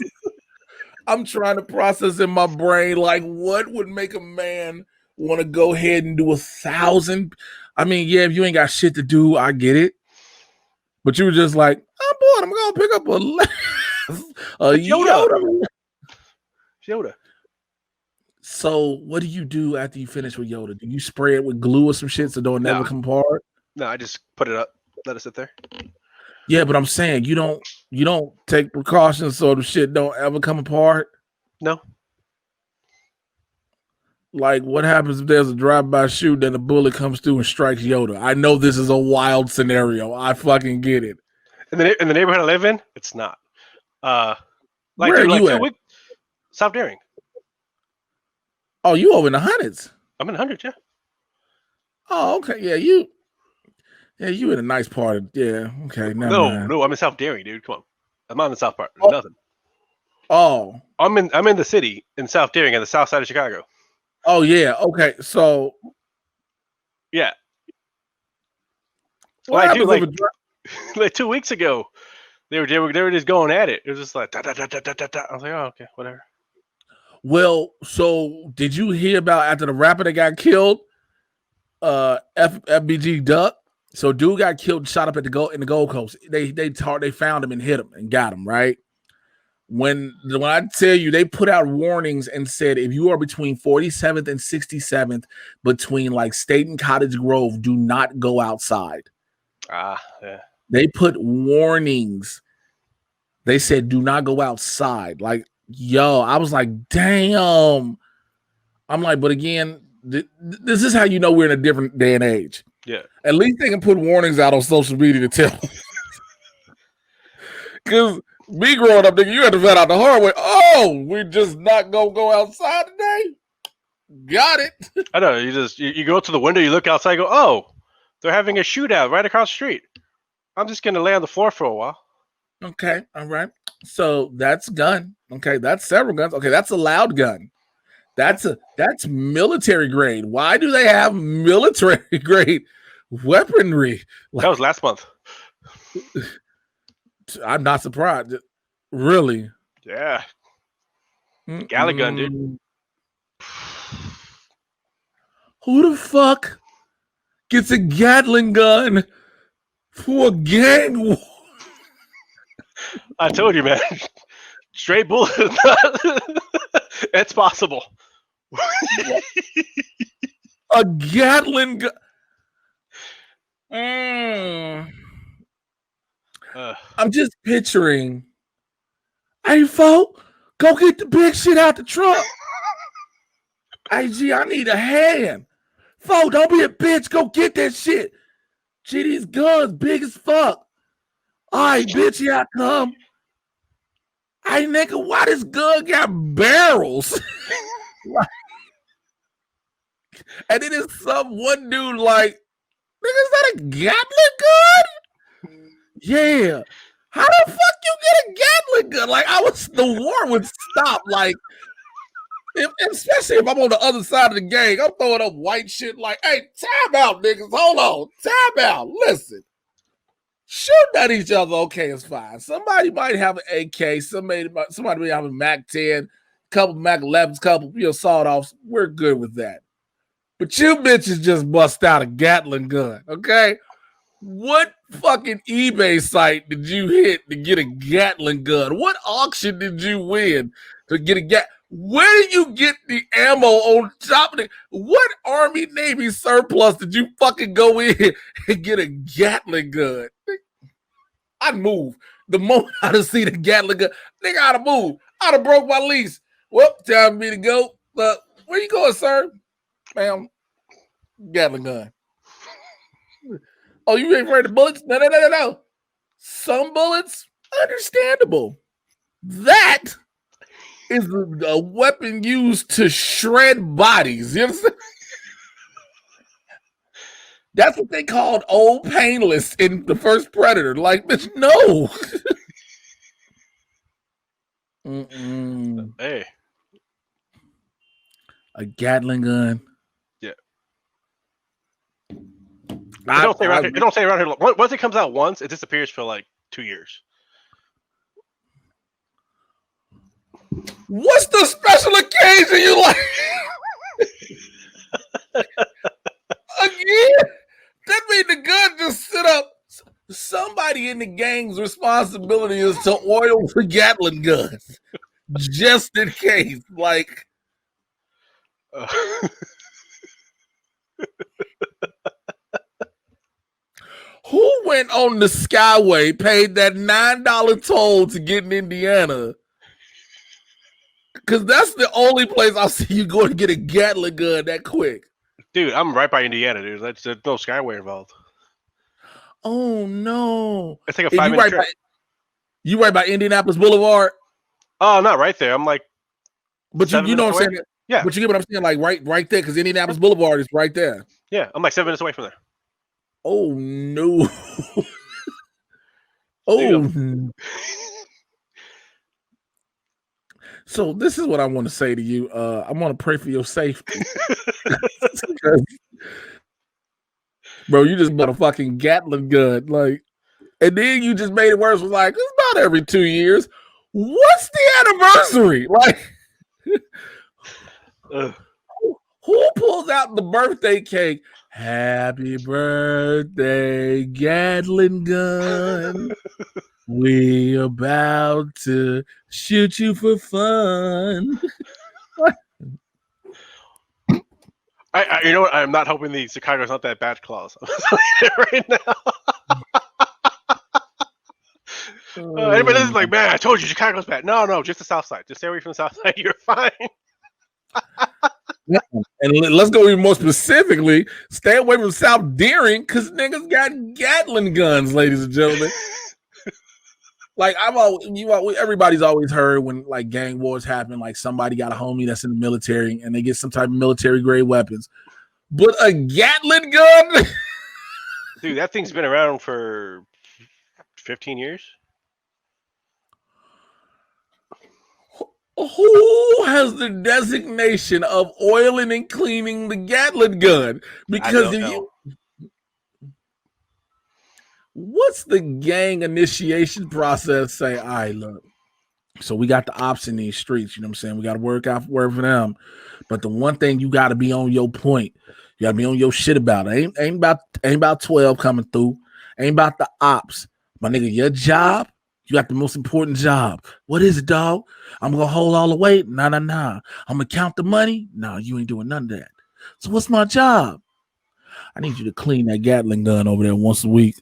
I'm trying to process in my brain, like, what would make a man want to go ahead and do 1,000? I mean, yeah, if you ain't got shit to do, I get it. But you were just like, I'm bored. I'm going to pick up a Yoda. So what do you do after you finish with Yoda? Do you spray it with glue or some shit so don't never come apart? No, I just put it up. Let it sit there. Yeah, but I'm saying you don't take precautions so the shit don't ever come apart. No. Like, what happens if there's a drive-by shoot, then a bullet comes through and strikes Yoda? I know this is a wild scenario. I fucking get it. In the neighborhood I live in, it's not. Where are you at? South Daring. Oh, you over in the hundreds? I'm in the hundreds, yeah. Oh, okay. Yeah, you in a nice part of okay. No, I'm in South Daring, dude. Come on. I'm not in the south part. There's nothing. Oh. I'm in the city in South Daring on the south side of Chicago. Oh yeah. Okay. So yeah. Well, I do like 2 weeks ago, they were just going at it. It was just like da, da, da, da, da, da. I was like, oh, okay, whatever. Well, so did you hear about after the rapper that got killed, FBG Duck? So dude got killed and shot up in the Gold Coast. They found him and hit him and got him, right? When I tell you, they put out warnings and said if you are between 47th and 67th, between like State and Cottage Grove, do not go outside. Yeah. They put warnings. They said do not go outside. Like, yo, I was like, damn. I'm like, but again, this is how you know we're in a different day and age. Yeah. At least they can put warnings out on social media to tell. Because me growing up, nigga, you had to vet out the hard way. Oh, we're just not gonna go outside today. Got it. I know. You go to the window, you look outside, you go, oh, they're having a shootout right across the street. I'm just gonna lay on the floor for a while. Okay, all right. So that's gun. Okay, that's several guns. Okay, that's a loud gun. That's military grade. Why do they have military grade weaponry? That was last month. I'm not surprised. Really? Yeah. Galley gun, dude. Who the fuck gets a Gatling gun for a gang war? I told you, man. Straight bullet. It's possible. A Gatling gun. I'm just picturing Hey, folk, go get the big shit out the truck. Hey, G, I need a hand. Folk, don't be a bitch. Go get that shit. Gee, these guns big as fuck. All right, bitch, here I come. Hey, nigga, why this gun got barrels? And then there's one dude like, nigga, is that a Gatling gun? Yeah. How the fuck you get a Gatling gun? Like, the war would stop. Like, especially if I'm on the other side of the gang, I'm throwing up white shit like, hey, time out, niggas. Hold on. Time out. Listen. Shooting at each other, okay, it's fine. Somebody might have an AK, somebody might have a Mac 10, couple Mac 11s, couple sawed-offs. We're good with that. But you bitches just bust out a Gatling gun, okay? What fucking eBay site did you hit to get a Gatling gun? What auction did you win to get a Gatling? Where did you get the ammo on top of it? What Army Navy surplus did you fucking go in and get a Gatling gun? I'd move. The moment I'd have seen a Gatling gun, nigga, I'd have moved. I'd have broke my lease. Well, time for me to go. Where you going, sir? Ma'am, Gatling gun. Oh, you ain't afraid of bullets? No. Some bullets, understandable. That is a weapon used to shred bodies. You understand? That's what they called Old Painless in the first Predator. Like, bitch, no. Hey. A Gatling gun. Yeah. It don't say around here. Once it comes out once, it disappears for like 2 years. What's the special occasion you like? Again? That means the gun just sit up. Somebody in the gang's responsibility is to oil the Gatling guns. Just in case. Like. Who went on the Skyway, paid that $9 toll to get in Indiana? Because that's the only place I'll see you go to get a Gatling gun that quick. Dude, I'm right by Indiana, dude. There's no Skyway involved. Oh, no. It's like a 5-minute trip. You right by Indianapolis Boulevard? Oh, not right there. I'm like, but you know what I'm saying? Yeah. But you get what I'm saying? Like right there, because Indianapolis Boulevard is right there. Yeah, I'm like 7 minutes away from there. Oh, no. Oh. So this is what I want to say to you. I want to pray for your safety. Bro, you just bought a fucking Gatling gun. Like, and then you just made it worse. Was like, it's about every 2 years. What's the anniversary? Like, who pulls out the birthday cake? Happy birthday, Gatling gun. We about to shoot you for fun. You know what? I'm not hoping the Chicago's not that bad clause. I'm telling you right now. Anybody that's like, man, I told you Chicago's bad. No, just the South Side. Just stay away from the South Side. You're fine. Yeah. And let's go even more specifically. Stay away from South Deering because niggas got Gatling guns, ladies and gentlemen. Like everybody's always heard when like gang wars happen, like somebody got a homie that's in the military and they get some type of military grade weapons. But a Gatling gun? Dude, that thing's been around for 15 years. Who has the designation of oiling and cleaning the Gatling gun? Because what's the gang initiation process say? All right, look. So we got the ops in these streets, you know what I'm saying? We got to work for them. But the one thing you got to be on your point. You got to be on your shit about it. Ain't about 12 coming through. Ain't about the ops. My nigga, your job, you got the most important job. What is it, dog? I'm going to hold all the weight? Nah. I'm going to count the money? No, you ain't doing none of that. So what's my job? I need you to clean that Gatling gun over there once a week.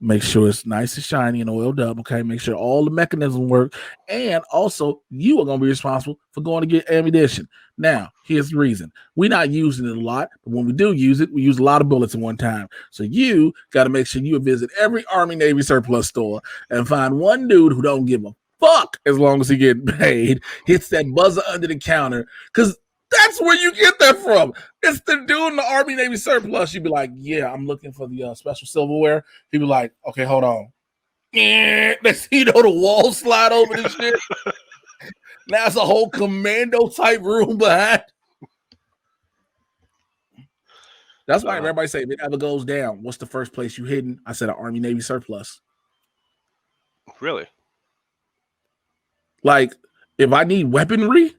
Make sure it's nice and shiny and oiled up. Okay, make sure all the mechanisms work, and also you are going to be responsible for going to get ammunition. Now, here's the reason: we're not using it a lot, but when we do use it, we use a lot of bullets at one time. So you got to make sure you visit every Army Navy surplus store and find one dude who don't give a fuck as long as he getting paid, hits that buzzer under the counter, because that's where you get that from. It's the dude in the Army Navy surplus. You'd be like, yeah, I'm looking for the special silverware. He'd be like, okay, hold on. Let's see, the wall slide over this shit. Now it's a whole commando type room behind. That's why everybody say if it ever goes down, what's the first place you hidden? I said an Army Navy surplus. Really? Like, if I need weaponry,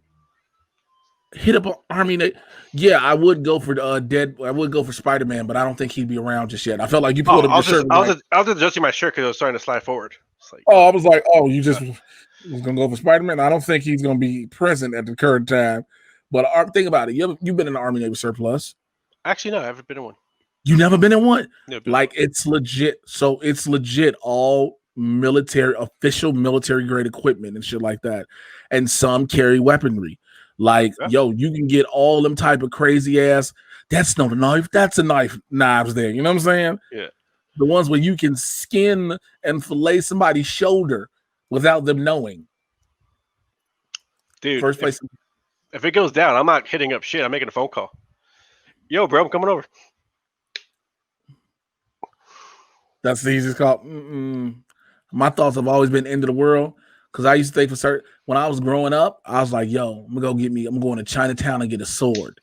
hit up an Army Navy. Yeah, I would go for I would go for Spider-Man, but I don't think he'd be around just yet. I felt like you pulled up your shirt. I was adjusting my shirt because it was starting to slide forward. Like, I was like, you just was gonna go for Spider-Man. I don't think he's gonna be present at the current time. But think about it. You've been in the Army Navy surplus. Actually, no, I haven't been in one. You never been in one? No, it's legit. So it's legit all military, official military grade equipment and shit like that. And some carry weaponry. Like, yo, you can get all them type of crazy ass. That's not a knife. That's a knife. Knives there. You know what I'm saying? Yeah. The ones where you can skin and fillet somebody's shoulder without them knowing. Dude, first place. If it goes down, I'm not hitting up shit. I'm making a phone call. Yo, bro, I'm coming over. That's the easiest call. My thoughts have always been end of the world. Because I used to think for certain, when I was growing up, I was like, yo, I'm going to Chinatown and get a sword.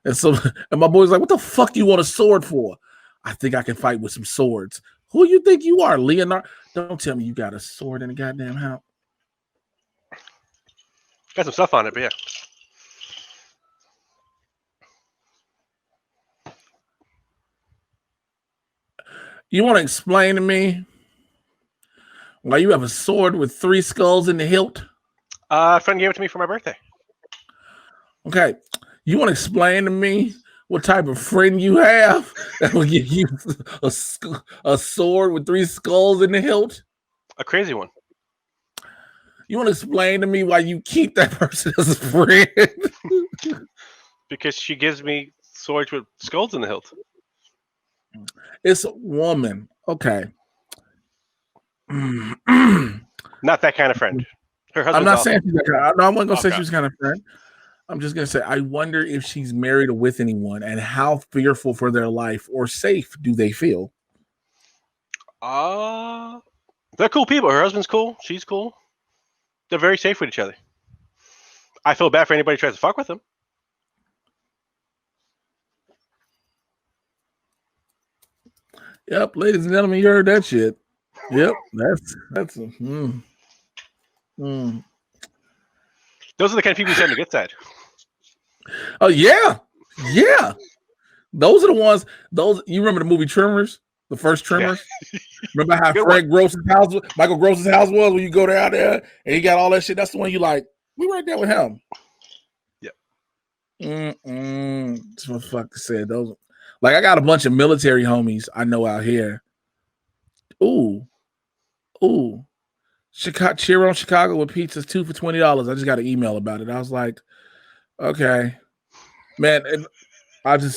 And so, and my boy's like, what the fuck do you want a sword for? I think I can fight with some swords. Who you think you are, Leonardo? Don't tell me you got a sword in the goddamn house. Got some stuff on it, but yeah. You want to explain to me why you have a sword with 3 skulls in the hilt? A friend gave it to me for my birthday. Okay. You want to explain to me what type of friend you have that will give you a sword with 3 skulls in the hilt? A crazy one. You want to explain to me why you keep that person as a friend? Because she gives me swords with skulls in the hilt. It's a woman. Okay. Not that kind of friend. Her husband's I'm not awesome. saying she's that kind. No, I'm not going to say she's kind of friend. I'm just going to say I wonder if she's married or with anyone, and how fearful for their life or safe do they feel? They're cool people. Her husband's cool. She's cool. They're very safe with each other. I feel bad for anybody who tries to fuck with them. Yep, ladies and gentlemen, you heard that shit. Yep, that's Those are the kind of people you send to get side. Oh yeah. Those are the ones. Those you remember the movie Tremors, the first Tremors. Yeah. Remember how Michael Gross's house was when you go down there and he got all that shit. That's the one you like. We right there with him. Yep. That's what the fuck said. Those like I got a bunch of military homies I know out here. Ooh. Cheer on Chicago with pizzas 2 for $20. I just got an email about it. I was like, okay, man. I be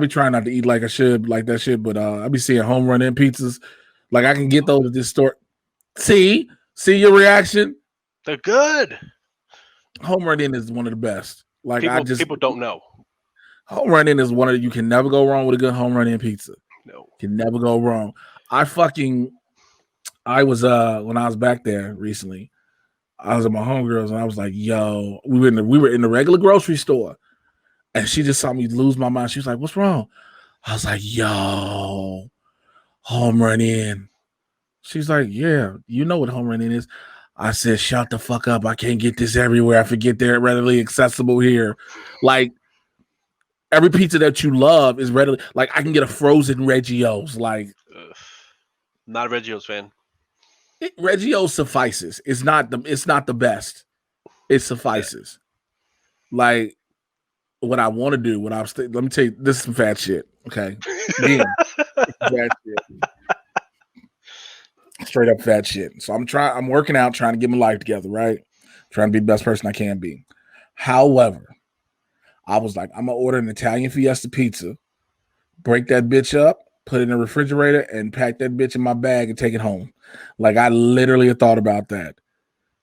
trying not to eat like I should, like that shit, but I be seeing home run in pizzas. Like I can get those at this store. See your reaction? They're good. Home run in is one of the best. Like people don't know. Home run in is you can never go wrong with a good home run in pizza. No, can never go wrong. I was when I was back there recently, I was at my homegirls and I was like, yo, we were in the regular grocery store and she just saw me lose my mind. She was like, what's wrong? I was like, yo, home run in. She's like, yeah, you know what home run in is. I said, shut the fuck up. I can't get this everywhere. I forget they're readily accessible here. Like every pizza that you love is readily, like I can get a frozen Reggio's. Like not a Reggio's fan. Reggio suffices. It's not the best. It suffices. Yeah. Like what I want to do, let me tell you, this is some fat shit. Okay. Yeah. Fat shit. Straight up fat shit. So I'm working out, trying to get my life together, right? Trying to be the best person I can be. However, I was like, I'm gonna order an Italian Fiesta pizza, break that bitch up, put it in the refrigerator, and pack that bitch in my bag and take it home. Like I literally thought about that.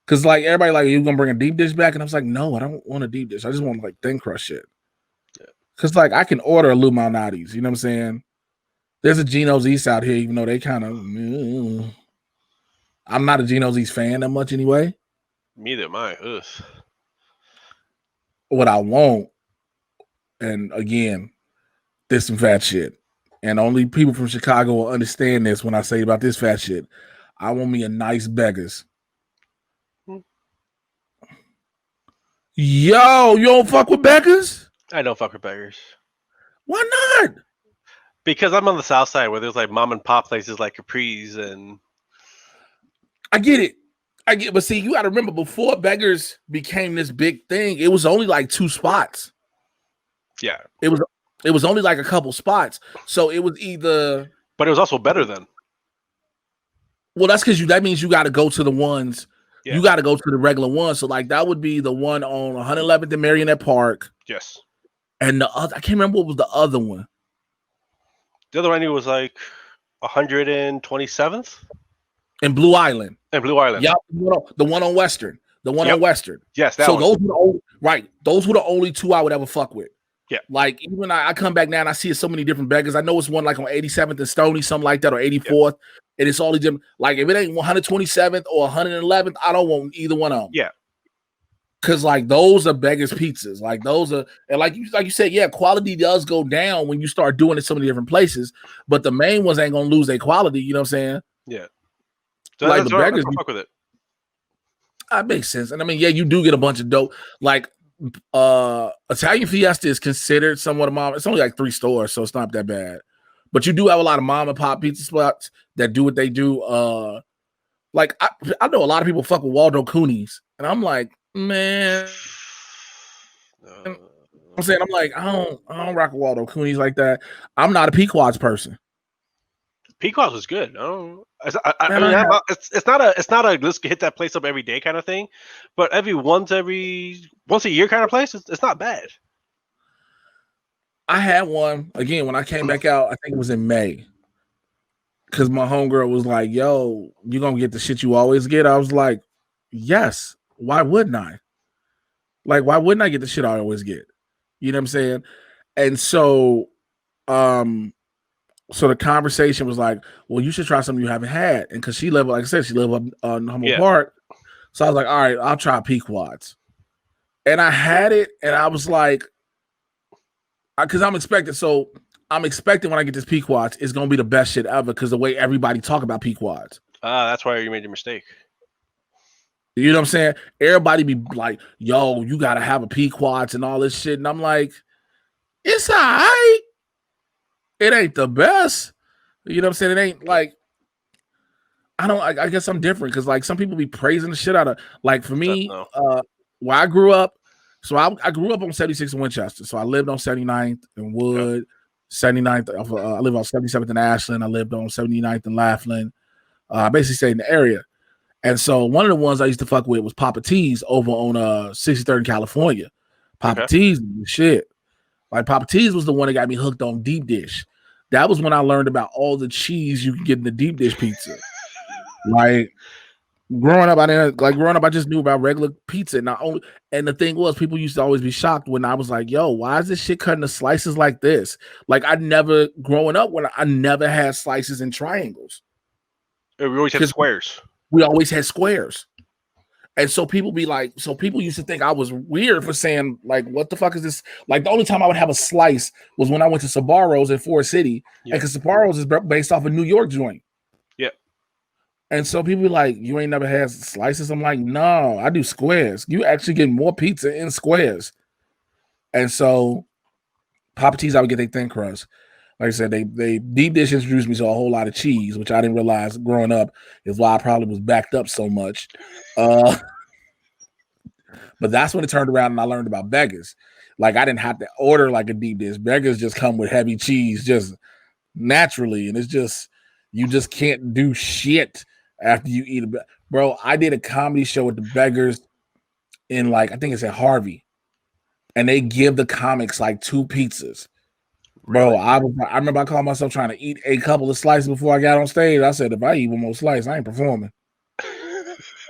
Cause like everybody like, you gonna bring a deep dish back? And I was like, no, I don't want a deep dish. I just want like thin crust shit. Yeah. Cause like I can order a Lou Malnati's, you know what I'm saying? There's a Geno's East out here, even though they kind of I'm not a Geno's East fan that much anyway. Neither am I. Ugh. What I want, and again, this some fat shit. And only people from Chicago will understand this when I say about this fat shit. I want me a nice Beggars. Yo, you don't fuck with Beggars? I don't fuck with beggars. Why not? Because I'm on the south side where there's like mom and pop places like Capri's and. I get it. But see, you got to remember before Beggars became this big thing, it was only like 2 spots. Yeah. It was only like a couple spots. So it was either. But it was also better than. Well, that's because that means you got to go to the ones. Yeah. You got to go to the regular ones. So like that would be the one on 111th and Marionette Park. Yes. And the other, I can't remember what was the other one. The other one I knew was like 127th. In Blue Island. Blue Island. Yep. The one on Western. The one on Western. Yes, that so one. Those were the only 2 I would ever fuck with. Yeah. Like even I come back now and I see so many different Beggars. I know it's one like on 87th and Stony, something like that, or 84th. Yep. And it's all these different. Like if it ain't 127th or 111th, I don't want either one of them. Yeah. Cause like those are Beggars pizzas. Like those are, and like you said, yeah, quality does go down when you start doing it so many different places. But the main ones ain't gonna lose their quality. You know what I'm saying? Yeah. So like the Beggars, fuck with it. That makes sense. And I mean, yeah, you do get a bunch of dope. Like Italian Fiesta is considered somewhat a mom. It's only like 3 stores, so it's not that bad. But you do have a lot of mom and pop pizza spots that do what they do. Like I know a lot of people fuck with Waldo Cooney's, and I'm like, man. I'm saying, I'm like, I don't rock with Waldo Cooney's like that. I'm not a Pequod's person. Pequod's was good. It's not a let's hit that place up every day kind of thing, but once a year kind of place. It's not bad. I had one again when I came back out. I think it was in May, because my homegirl was like, "Yo, you gonna get the shit you always get?" I was like, "Yes. Why wouldn't I? Like, why wouldn't I get the shit I always get?" You know what I'm saying? And so, so the conversation was like, well, you should try something you haven't had. And because she lived, like I said, she lived up on Humboldt Park. So I was like, all right, I'll try Pequod's. And I had it, and I was like, because I'm expecting when I get this Pequod's, it's going to be the best shit ever because the way everybody talk about Pequod's. That's why you made your mistake. You know what I'm saying? Everybody be like, yo, you got to have a Pequod's and all this shit. And I'm like, it's all right. It ain't the best. You know what I'm saying? It ain't like, I guess I'm different because like some people be praising the shit out of, like for me, where I grew up. So I grew up on 76 in Winchester. So I lived on 79th and Wood, 79th. I lived on 77th in Ashland. I lived on 79th in Laughlin. I basically stayed in the area. And so one of the ones I used to fuck with was Papa T's over on 63rd in California. Papa T's shit. Like Papa T's was the one that got me hooked on deep dish. That was when I learned about all the cheese you can get in the deep dish pizza. Like growing up, I just knew about regular pizza. And the thing was, people used to always be shocked when I was like, yo, why is this shit cutting the slices like this? Like I never had slices in triangles. We always had squares. We always had squares. And so people used to think I was weird for saying, like, what the fuck is this? Like, the only time I would have a slice was when I went to Sbarro's in Forest City. Yeah. And because Sbarro's is based off a New York joint. Yeah. And so people be like, you ain't never had slices? I'm like, no, I do squares. You actually get more pizza in squares. And so Papa T's, I would get their thin crust. Like I said, they deep dish introduced me to a whole lot of cheese, which I didn't realize growing up is why I probably was backed up so much. But that's when it turned around and I learned about Beggars. Like I didn't have to order like a deep dish. Beggars just come with heavy cheese just naturally, and it's just you just can't do shit after you eat a bro. I did a comedy show with the beggars in like I think it's at Harvey, and they give the comics like 2 pizzas. Bro, Really? I remember I called myself trying to eat a couple of slices before I got on stage. I said, if I eat one more slice, I ain't performing.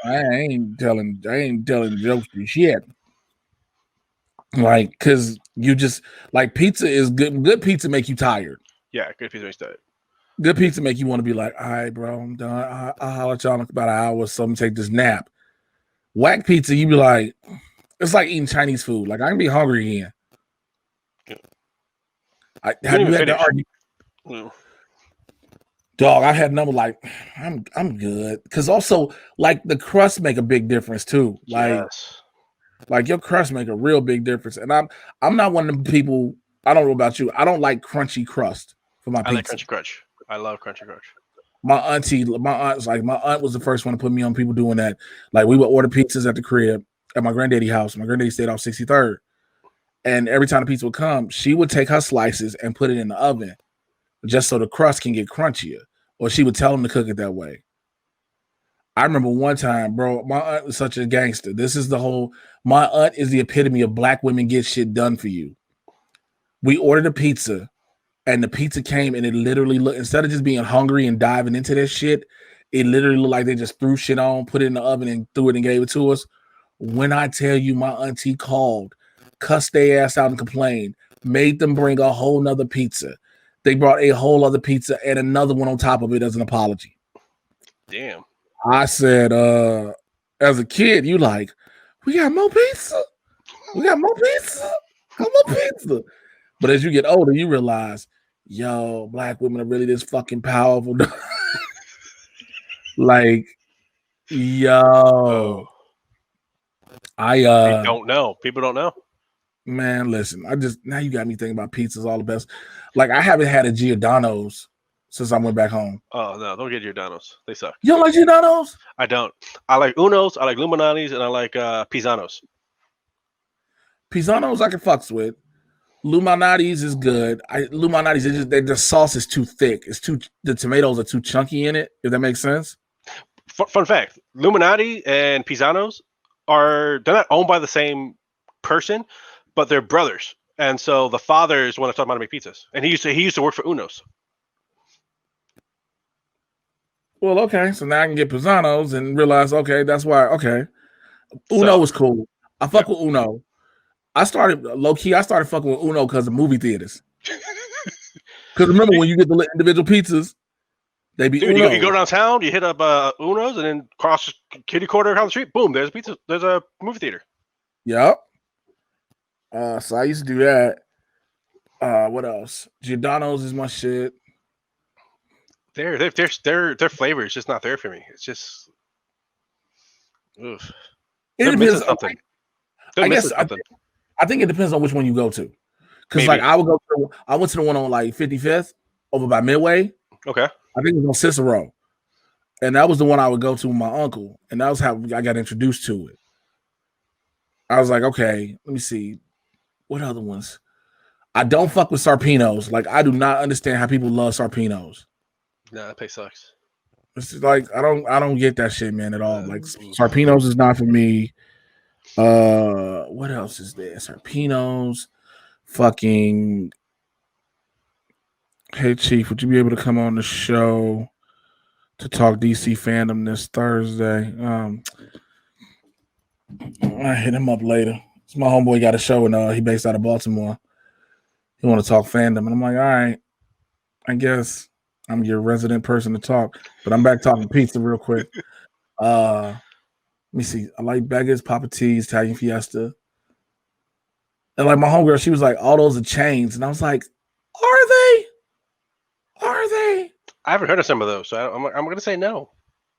I ain't telling jokes to shit. Like, cause you just like pizza is good. Good pizza make you tired. Yeah, good pizza makes tired. Good pizza make you want to be like, all right, bro, I'm done. I'll holler at y'all in about an hour or something, take this nap. Whack pizza, you be like, it's like eating Chinese food. Like I can be hungry again. Have you had to argue? Mm. Dog, I've had a number like I'm good. Cause also like the crust make a big difference too. Like your crust make a real big difference. And I'm not one of them people. I don't know about you. I don't like crunchy crust for my pizza. I like crunchy crunch. I love crunchy crunch. My aunt was the first one to put me on people doing that. Like we would order pizzas at the crib at my granddaddy house. My granddaddy stayed off 63rd. And every time the pizza would come, she would take her slices and put it in the oven just so the crust can get crunchier. Or she would tell them to cook it that way. I remember one time, bro, my aunt was such a gangster. My aunt is the epitome of black women get shit done for you. We ordered a pizza and the pizza came and it literally looked, instead of just being hungry and diving into this shit, it literally looked like they just threw shit on, put it in the oven and threw it and gave it to us. When I tell you my auntie called, cussed their ass out and complained, made them bring a whole nother pizza. They brought a whole other pizza and another one on top of it as an apology. Damn. I said, as a kid, you like, we got more pizza. We got more pizza. How more pizza? But as you get older, you realize, yo, black women are really this fucking powerful. Like, yo. I don't know. People don't know. Man, listen, now you got me thinking about pizzas all the best. Like, I haven't had a Giordano's since I went back home. Oh no, don't get Giordano's. They suck. You don't like Giordano's? I don't. I like Uno's, I like Luminati's, and I like Pisano's. Pisano's I can fucks with. Luminati's is good. Luminati's the sauce is too thick. The tomatoes are too chunky in it, if that makes sense. Fun fact, Luminati and Pisano's they're not owned by the same person, but they're brothers. And so the father is one that taught him how to make pizzas. And he used to work for Uno's. Well, okay. So now I can get Pisano's and realize, okay, that's why. Okay. Uno was cool. I fuck with Uno. I started fucking with Uno because of movie theaters. Because remember when you get the individual pizzas, they be Uno. You go downtown, you hit up Uno's, and then cross kitty corner across the street, boom, there's pizza. There's a movie theater. Yep. So I used to do that. What else? Giordano's is my shit. Their flavor is just not there for me. It's just, oof. It depends on something. I think it depends on which one you go to. Because like I went to the one on like 55th over by Midway. Okay. I think it was on Cicero. And that was the one I would go to with my uncle. And that was how I got introduced to it. I was like, okay, let me see. What other ones? I don't fuck with Sarpino's. Like, I do not understand how people love Sarpino's. Nah, that place sucks. It's just like I don't get that shit, man, at all. Like Sarpino's is not for me. What else is there? Sarpino's, fucking. Hey Chief, would you be able to come on the show to talk DC fandom this Thursday? I hit him up later. So my homeboy got a show and he based out of Baltimore. He want to talk fandom, and I'm like, all right, I guess I'm your resident person to talk, but I'm back talking pizza real quick. Let me see. I like Beggars, Papa T's, Italian Fiesta. And like my homegirl, she was like, all those are chains. And I was like, are they? Are they? I haven't heard of some of those, so I'm going to say no.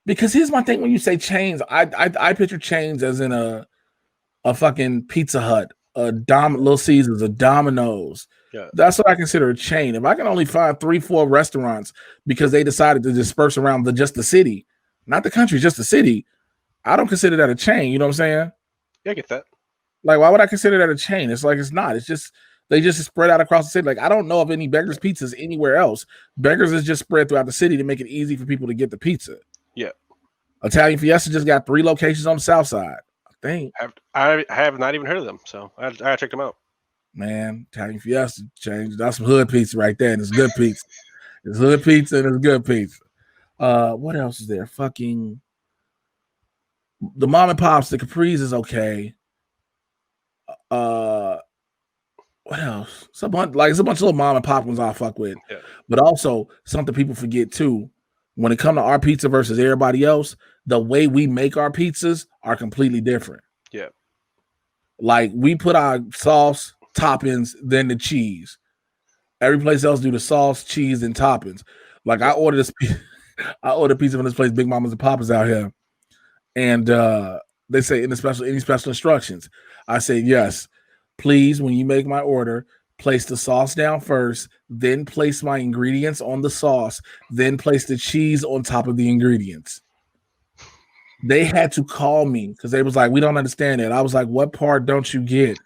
Because here's my thing: when you say chains, I picture chains as in a fucking Pizza Hut, Little Caesars, a Domino's. Yeah. That's what I consider a chain. If I can only find 3-4 restaurants because they decided to disperse around just the city, not the country, just the city, I don't consider that a chain. You know what I'm saying? Yeah, I get that. Like, why would I consider that a chain? It's like it's not. It's just they just spread out across the city. Like, I don't know of any Beggars pizzas anywhere else. Beggars is just spread throughout the city to make it easy for people to get the pizza. Yeah. Italian Fiesta just got 3 locations on the south side. I think. I have not even heard of them, so I gotta check them out. Man, Italian Fiesta changed. That's some hood pizza right there, and it's good pizza. It's hood pizza and it's good pizza. What else is there? Fucking the mom and pops, the Capri's is okay. What else? It's a bunch of little mom and pop ones I fuck with. Yeah. But also something people forget too. When it comes to our pizza versus everybody else, the way we make our pizzas are completely different. Yeah. Like we put our sauce, toppings, then the cheese. Every place else do the sauce, cheese, and toppings. Like I ordered pizza from this place, Big Mamas and Papas out here. And they say any special instructions. I say yes. Please, when you make my order, place the sauce down first, then place my ingredients on the sauce, then place the cheese on top of the ingredients. They had to call me because they was like, we don't understand it. I was like, what part don't you get?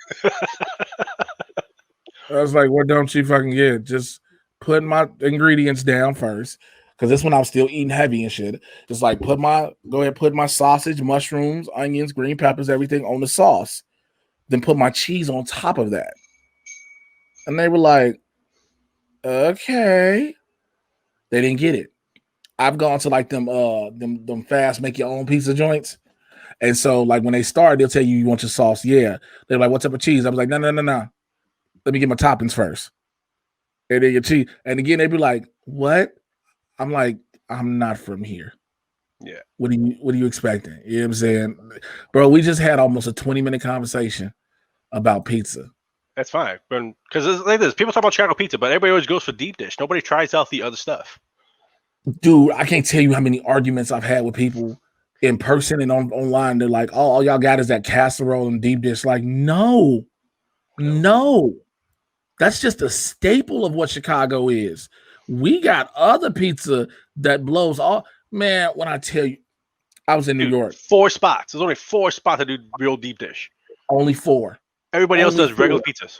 I was like, what don't you fucking get? Just put my ingredients down first. Because this one I was still eating heavy and shit. Just like put my sausage, mushrooms, onions, green peppers, everything on the sauce. Then put my cheese on top of that. And they were like, okay. They didn't get it. I've gone to like them fast make your own pizza joints. And so like when they start, they'll tell you want your sauce. Yeah. They're like, what type of cheese? I was like, no. Let me get my toppings first. And then your cheese. And again, they'd be like, what? I'm like, I'm not from here. Yeah. What are you expecting? You know what I'm saying? Bro, we just had almost a 20-minute conversation about pizza. That's fine. Because it's like this. People talk about Chicago pizza, but everybody always goes for deep dish. Nobody tries out the other stuff. Dude, I can't tell you how many arguments I've had with people in person and online. They're like, oh, all y'all got is that casserole and deep dish. Like, no. That's just a staple of what Chicago is. We got other pizza that blows all. Man, when I tell you, I was in New York. 4 spots. There's only 4 spots that do real deep dish. Only 4. Everybody else does regular pizzas.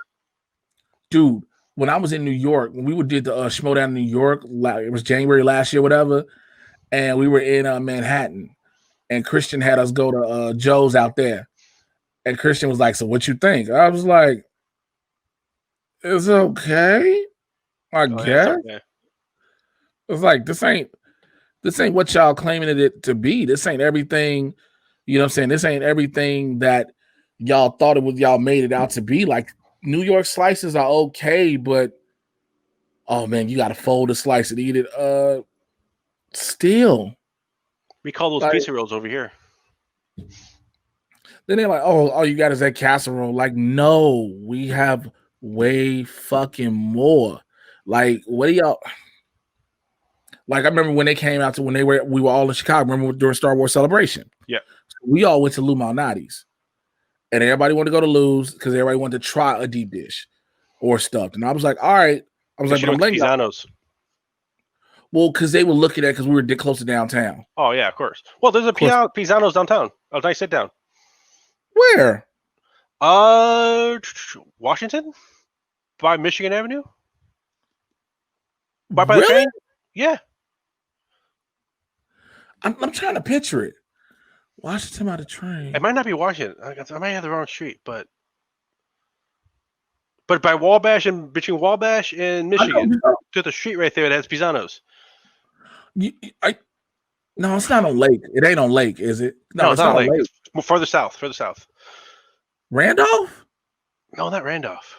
Dude, when I was in New York, when we did the Schmodown in New York, it was January last year, whatever, and we were in Manhattan, and Christian had us go to Joe's out there, and Christian was like, so what you think? I was like, it's okay, I guess. Okay. It's like, this ain't what y'all claiming it to be. This ain't everything, you know what I'm saying? This ain't everything that y'all thought it was, y'all made it out to be. Like, New York slices are okay, but oh man, you gotta fold a slice and eat it. Still. We call those pizza rolls over here. Then they're like, oh, all you got is that casserole. Like, no, we have way fucking more. Like, what do y'all like? I remember when they came out to we were all in Chicago. Remember during Star Wars Celebration? Yeah. We all went to Lou Malnati's. And everybody wanted to go to Lou's because everybody wanted to try a deep dish or stuffed. And I was like, all right. I was like, but I'm letting Pisano's. Well, because they were looking at because we were close to downtown. Oh, yeah, of course. Well, there's a Pisano's downtown. A nice sit down. Where? Washington? By Michigan Avenue? By really? the train? Yeah. I'm trying to picture it. Washington by the train. It might not be Washington. I might have the wrong street, but by Wabash and between Wabash and Michigan, to the street right there, it has Pisano's. No, it's not on Lake. It ain't on Lake, is it? No, it's not on Lake. It's further south. Randolph? No, not Randolph.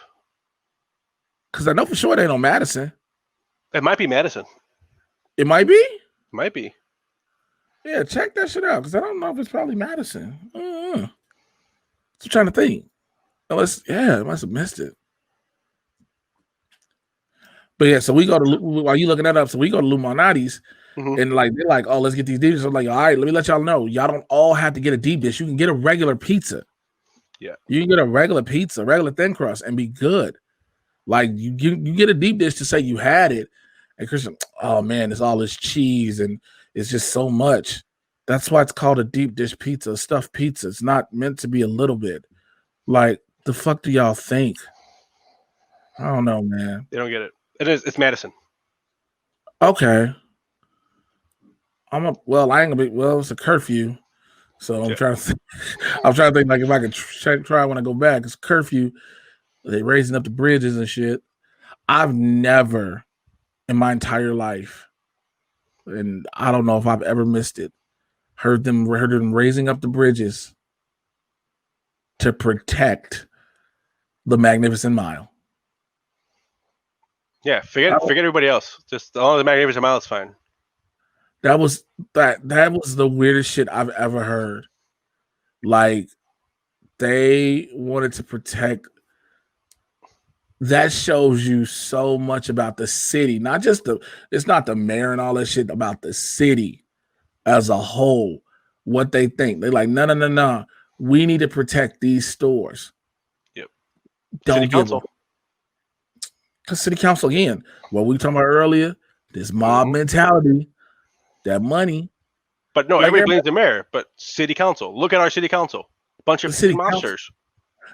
Because I know for sure it ain't on Madison. It might be Madison. It might be? Might be. Yeah, check that shit out because I don't know if it's probably Madison. I'm trying to think. I must have missed it. But yeah, so we go to while you looking that up. So we go to Lou Malnati's, and like they're like, oh, let's get these deep dishes. I'm like, all right, let me let y'all know. Y'all don't all have to get a deep dish. You can get a regular pizza. Yeah, you can get a regular pizza, regular thin crust, and be good. Like you get a deep dish to say you had it, and Christian, oh man, it's all this cheese and it's just so much. That's why it's called a deep dish pizza, a stuffed pizza. It's not meant to be a little bit. Like, the fuck do y'all think? I don't know, man. They don't get it. It's Madison. Okay. Well, I ain't gonna be. Well, it's a curfew, so I'm Yeah. trying to. I'm trying to think like if I could try when I go back. It's curfew. They raising up the bridges and shit. I've never in my entire life, and I don't know if I've ever missed it. Heard them raising up the bridges to protect the Magnificent Mile. Yeah, forget everybody else. Just all the Magnificent Mile is fine. That was the weirdest shit I've ever heard. Like they wanted to protect. That shows you so much about the city, not just it's not the mayor and all that shit, about the city as a whole. What they think. They're like, no. We need to protect these stores. Yep. Don't City give Council. them. Because city council, again, what we talking about earlier, this mob mentality, that money. But no, Like everybody blames the mayor, but City Council. Look at our City Council. Bunch of monsters.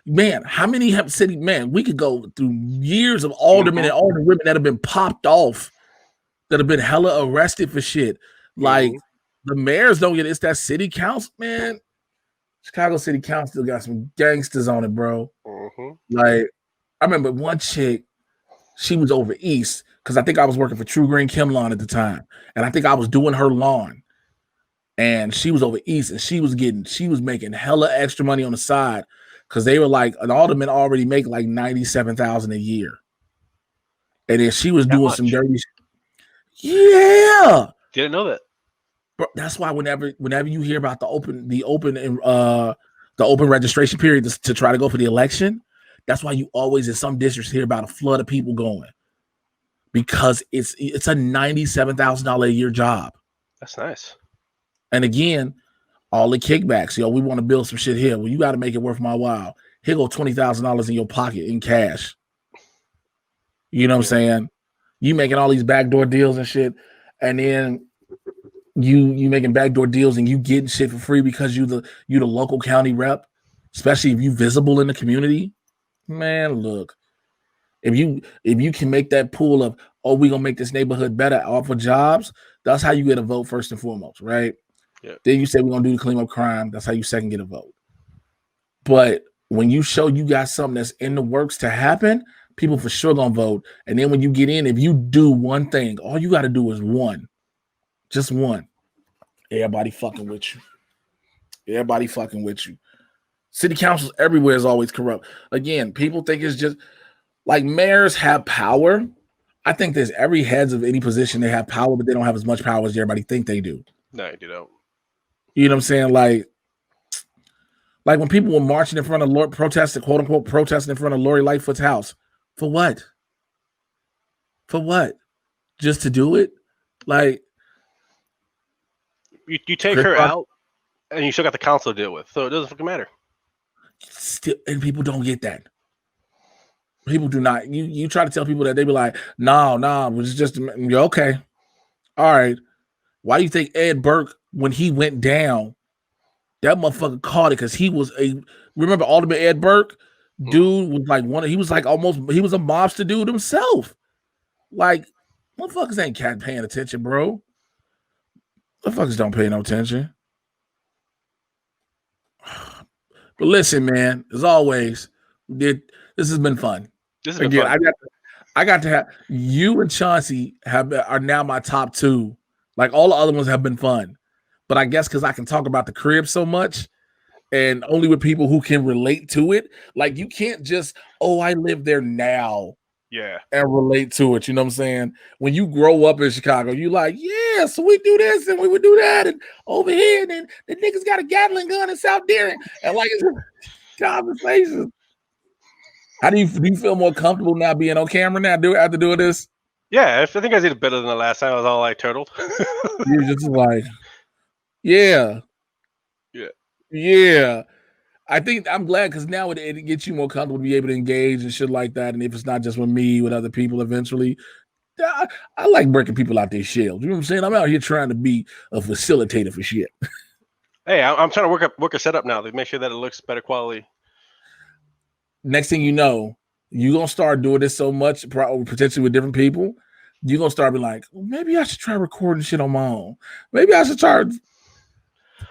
Man, how many have city? Man, we could go through years of aldermen and alderwomen that have been popped off, that have been hella arrested for shit. Like the mayors don't get it. It's that city council, man. Chicago City Council still got some gangsters on it, bro. Like, I remember one chick, she was over east because I think I was working for True Green Chem Lawn at the time, and I think I was doing her lawn. And she was over east, and she was making hella extra money on the side because they were like, an alderman already make like $97,000 a year, and then she was doing some dirty shit. Yeah, didn't know that. Bro, that's why whenever you hear about the open registration period to try to go for the election, that's why you always in some districts hear about a flood of people going, because it's a $97,000 a year job. That's nice. And again, all the kickbacks. We want to build some shit here. Well, you got to make it worth my while. Here go $20,000 in your pocket in cash. You know what I'm saying? You making all these backdoor deals and shit, and then you making backdoor deals and you getting shit for free because you the local county rep, especially if you visible in the community. Man, look, if you can make that pool of, we gonna make this neighborhood better off of jobs, that's how you get a vote first and foremost, right? Yeah. Then you say we're gonna do the clean up crime. That's how you second get a vote. But when you show you got something that's in the works to happen, people for sure gonna vote. And then when you get in, if you do one thing, all you got to do is one, just one. Everybody fucking with you. City councils everywhere is always corrupt. Again, people think it's just like mayors have power. I think there's every heads of any position, they have power, but they don't have as much power as everybody think they do. No, you don't. You know what I'm saying? Like when people were marching in front of protesting, quote unquote, protesting in front of Lori Lightfoot's house. For what? Just to do it? Like, you take her out and you still got the council to deal with. So it doesn't fucking matter. Still, and people don't get that. People do not. You try to tell people that, they be like, no, it's just okay. All right. Why do you think Ed Burke, when he went down, that motherfucker caught it? Because he was remember Alderman Ed Burke? Dude was like he was a mobster dude himself. Like, motherfuckers ain't paying attention, bro. Motherfuckers don't pay no attention. But listen, man, as always, this has been fun. This has been fun. I got to have you and Chauncey are now my top two. Like, all the other ones have been fun, but I guess because I can talk about the crib so much, and only with people who can relate to it. Like, you can't just, I live there now. Yeah. And relate to it. You know what I'm saying? When you grow up in Chicago, you like, yeah, so we do this and we would do that. And over here, and then the niggas got a Gatling gun in South Deering. And like, it's conversations. How do you feel more comfortable now being on camera now after doing this? Yeah, I think I did it better than the last time. I was all like turtled. You're just like, yeah. I think I'm glad, because now it gets you more comfortable to be able to engage and shit like that. And if it's not just with me, with other people eventually. I like breaking people out their shells. You know what I'm saying? I'm out here trying to be a facilitator for shit. Hey, I'm trying to work a setup now to make sure that it looks better quality. Next thing you know, you're going to start doing this so much, potentially with different people, you're gonna start being like, maybe I should try recording shit on my own. Maybe I should try.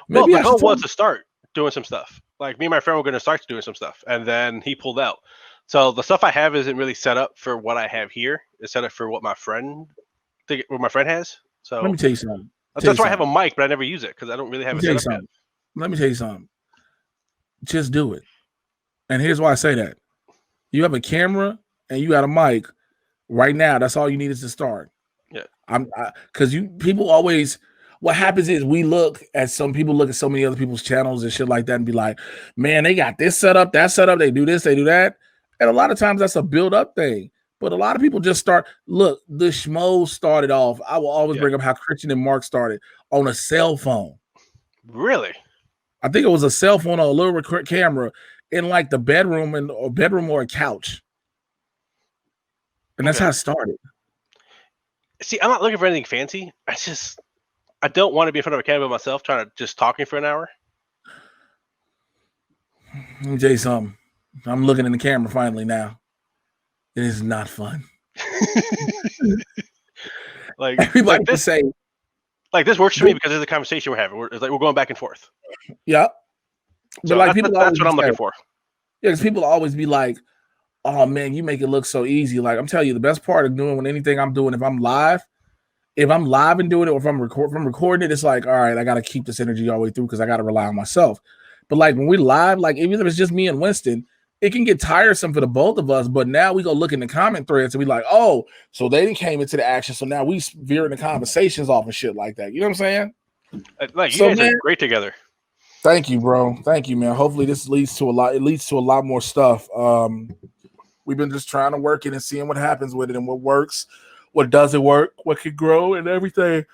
Well, the goal was to start doing some stuff. Like me and my friend were going to start doing some stuff, and then he pulled out. So the stuff I have isn't really set up for what I have here. It's set up for what my friend has. So let me tell you something. That's why I have a mic, but I never use it because I don't really have it set up yet. Let me tell you something. Just do it. And here's why I say that. You have a camera and you got a mic. Right now, that's all you need is to start. Yeah. Because people always. What happens is we look at so many other people's channels and shit like that and be like, man, they got this set up, that set up, they do this, they do that. And a lot of times that's a build-up thing. But a lot of people just start. Look, the schmo started off. I will always bring up how Christian and Mark started on a cell phone. Really? I think it was a cell phone or a little camera in like the bedroom or a couch. And that's how it started. See, I'm not looking for anything fancy. I don't want to be in front of a camera by myself trying to just talking for an hour. Let me tell you something. I'm looking in the camera finally now. It is not fun. Like everybody like say, like this works for me because of the conversation we're having. We're going back and forth. Yeah. So but like that's what I'm looking for. Yeah, because people always be like, oh man, you make it look so easy. Like I'm telling you, the best part of doing anything I'm doing, if I'm live and doing it, or if I'm recording it, it's like, all right, I got to keep this energy all the way through because I got to rely on myself. But like when we live, like even if it's just me and Winston, it can get tiresome for the both of us. But now we go look in the comment threads and we like, oh, so they came into the action. So now we veering the conversations off and shit like that. You know what I'm saying? Like you guys are great together. Thank you, bro. Thank you, man. Hopefully this leads to a lot. It leads to a lot more stuff. We've been just trying to work it and seeing what happens with it and what works. What doesn't work, what can grow, and everything.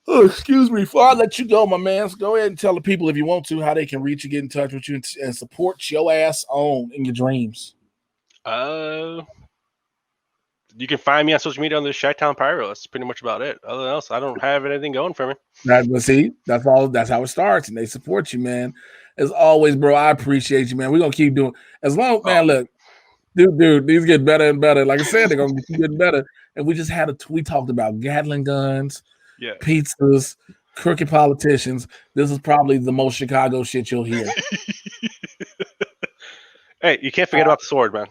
Oh, excuse me. Before I let you go, my man, go ahead and tell the people if you want to how they can reach you, get in touch with you, and support your ass on in your dreams. You can find me on social media under Chi-Town Pyro. That's pretty much about it. Other than else, I don't have anything going for me. That's all. That's how it starts, and they support you, man. As always, bro, I appreciate you, man. We're gonna keep doing as long, man. Look. Dude, these get better and better. Like I said, they're gonna keep getting better. And we just we talked about Gatling guns, pizzas, crooked politicians. This is probably the most Chicago shit you'll hear. Hey, you can't forget about the sword, man.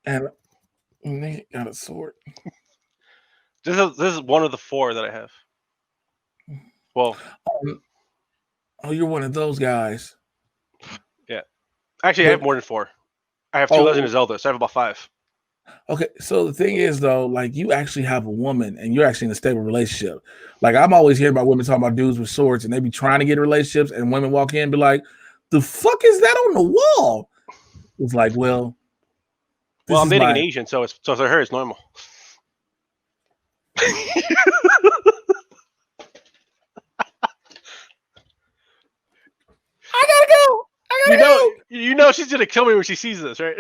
And they got a sword. This is one of the 4 that I have. Well, you're one of those guys. Yeah, actually, I have more than 4. I have 2 Legend of Zelda, so I have about 5. Okay, so the thing is, though, like you actually have a woman and you're actually in a stable relationship. Like I'm always hearing about women talking about dudes with swords and they be trying to get relationships and women walk in and be like, the fuck is that on the wall? It's like, well, I'm dating an Asian, so for her it's normal. I gotta go. You know she's gonna kill me when she sees this, right?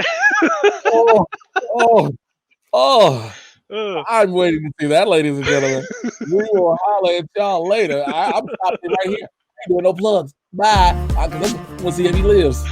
I'm waiting to see that, ladies and gentlemen. We will holler at y'all later. I'm stopping right here. I ain't doing no plugs. Bye. We'll see if he lives.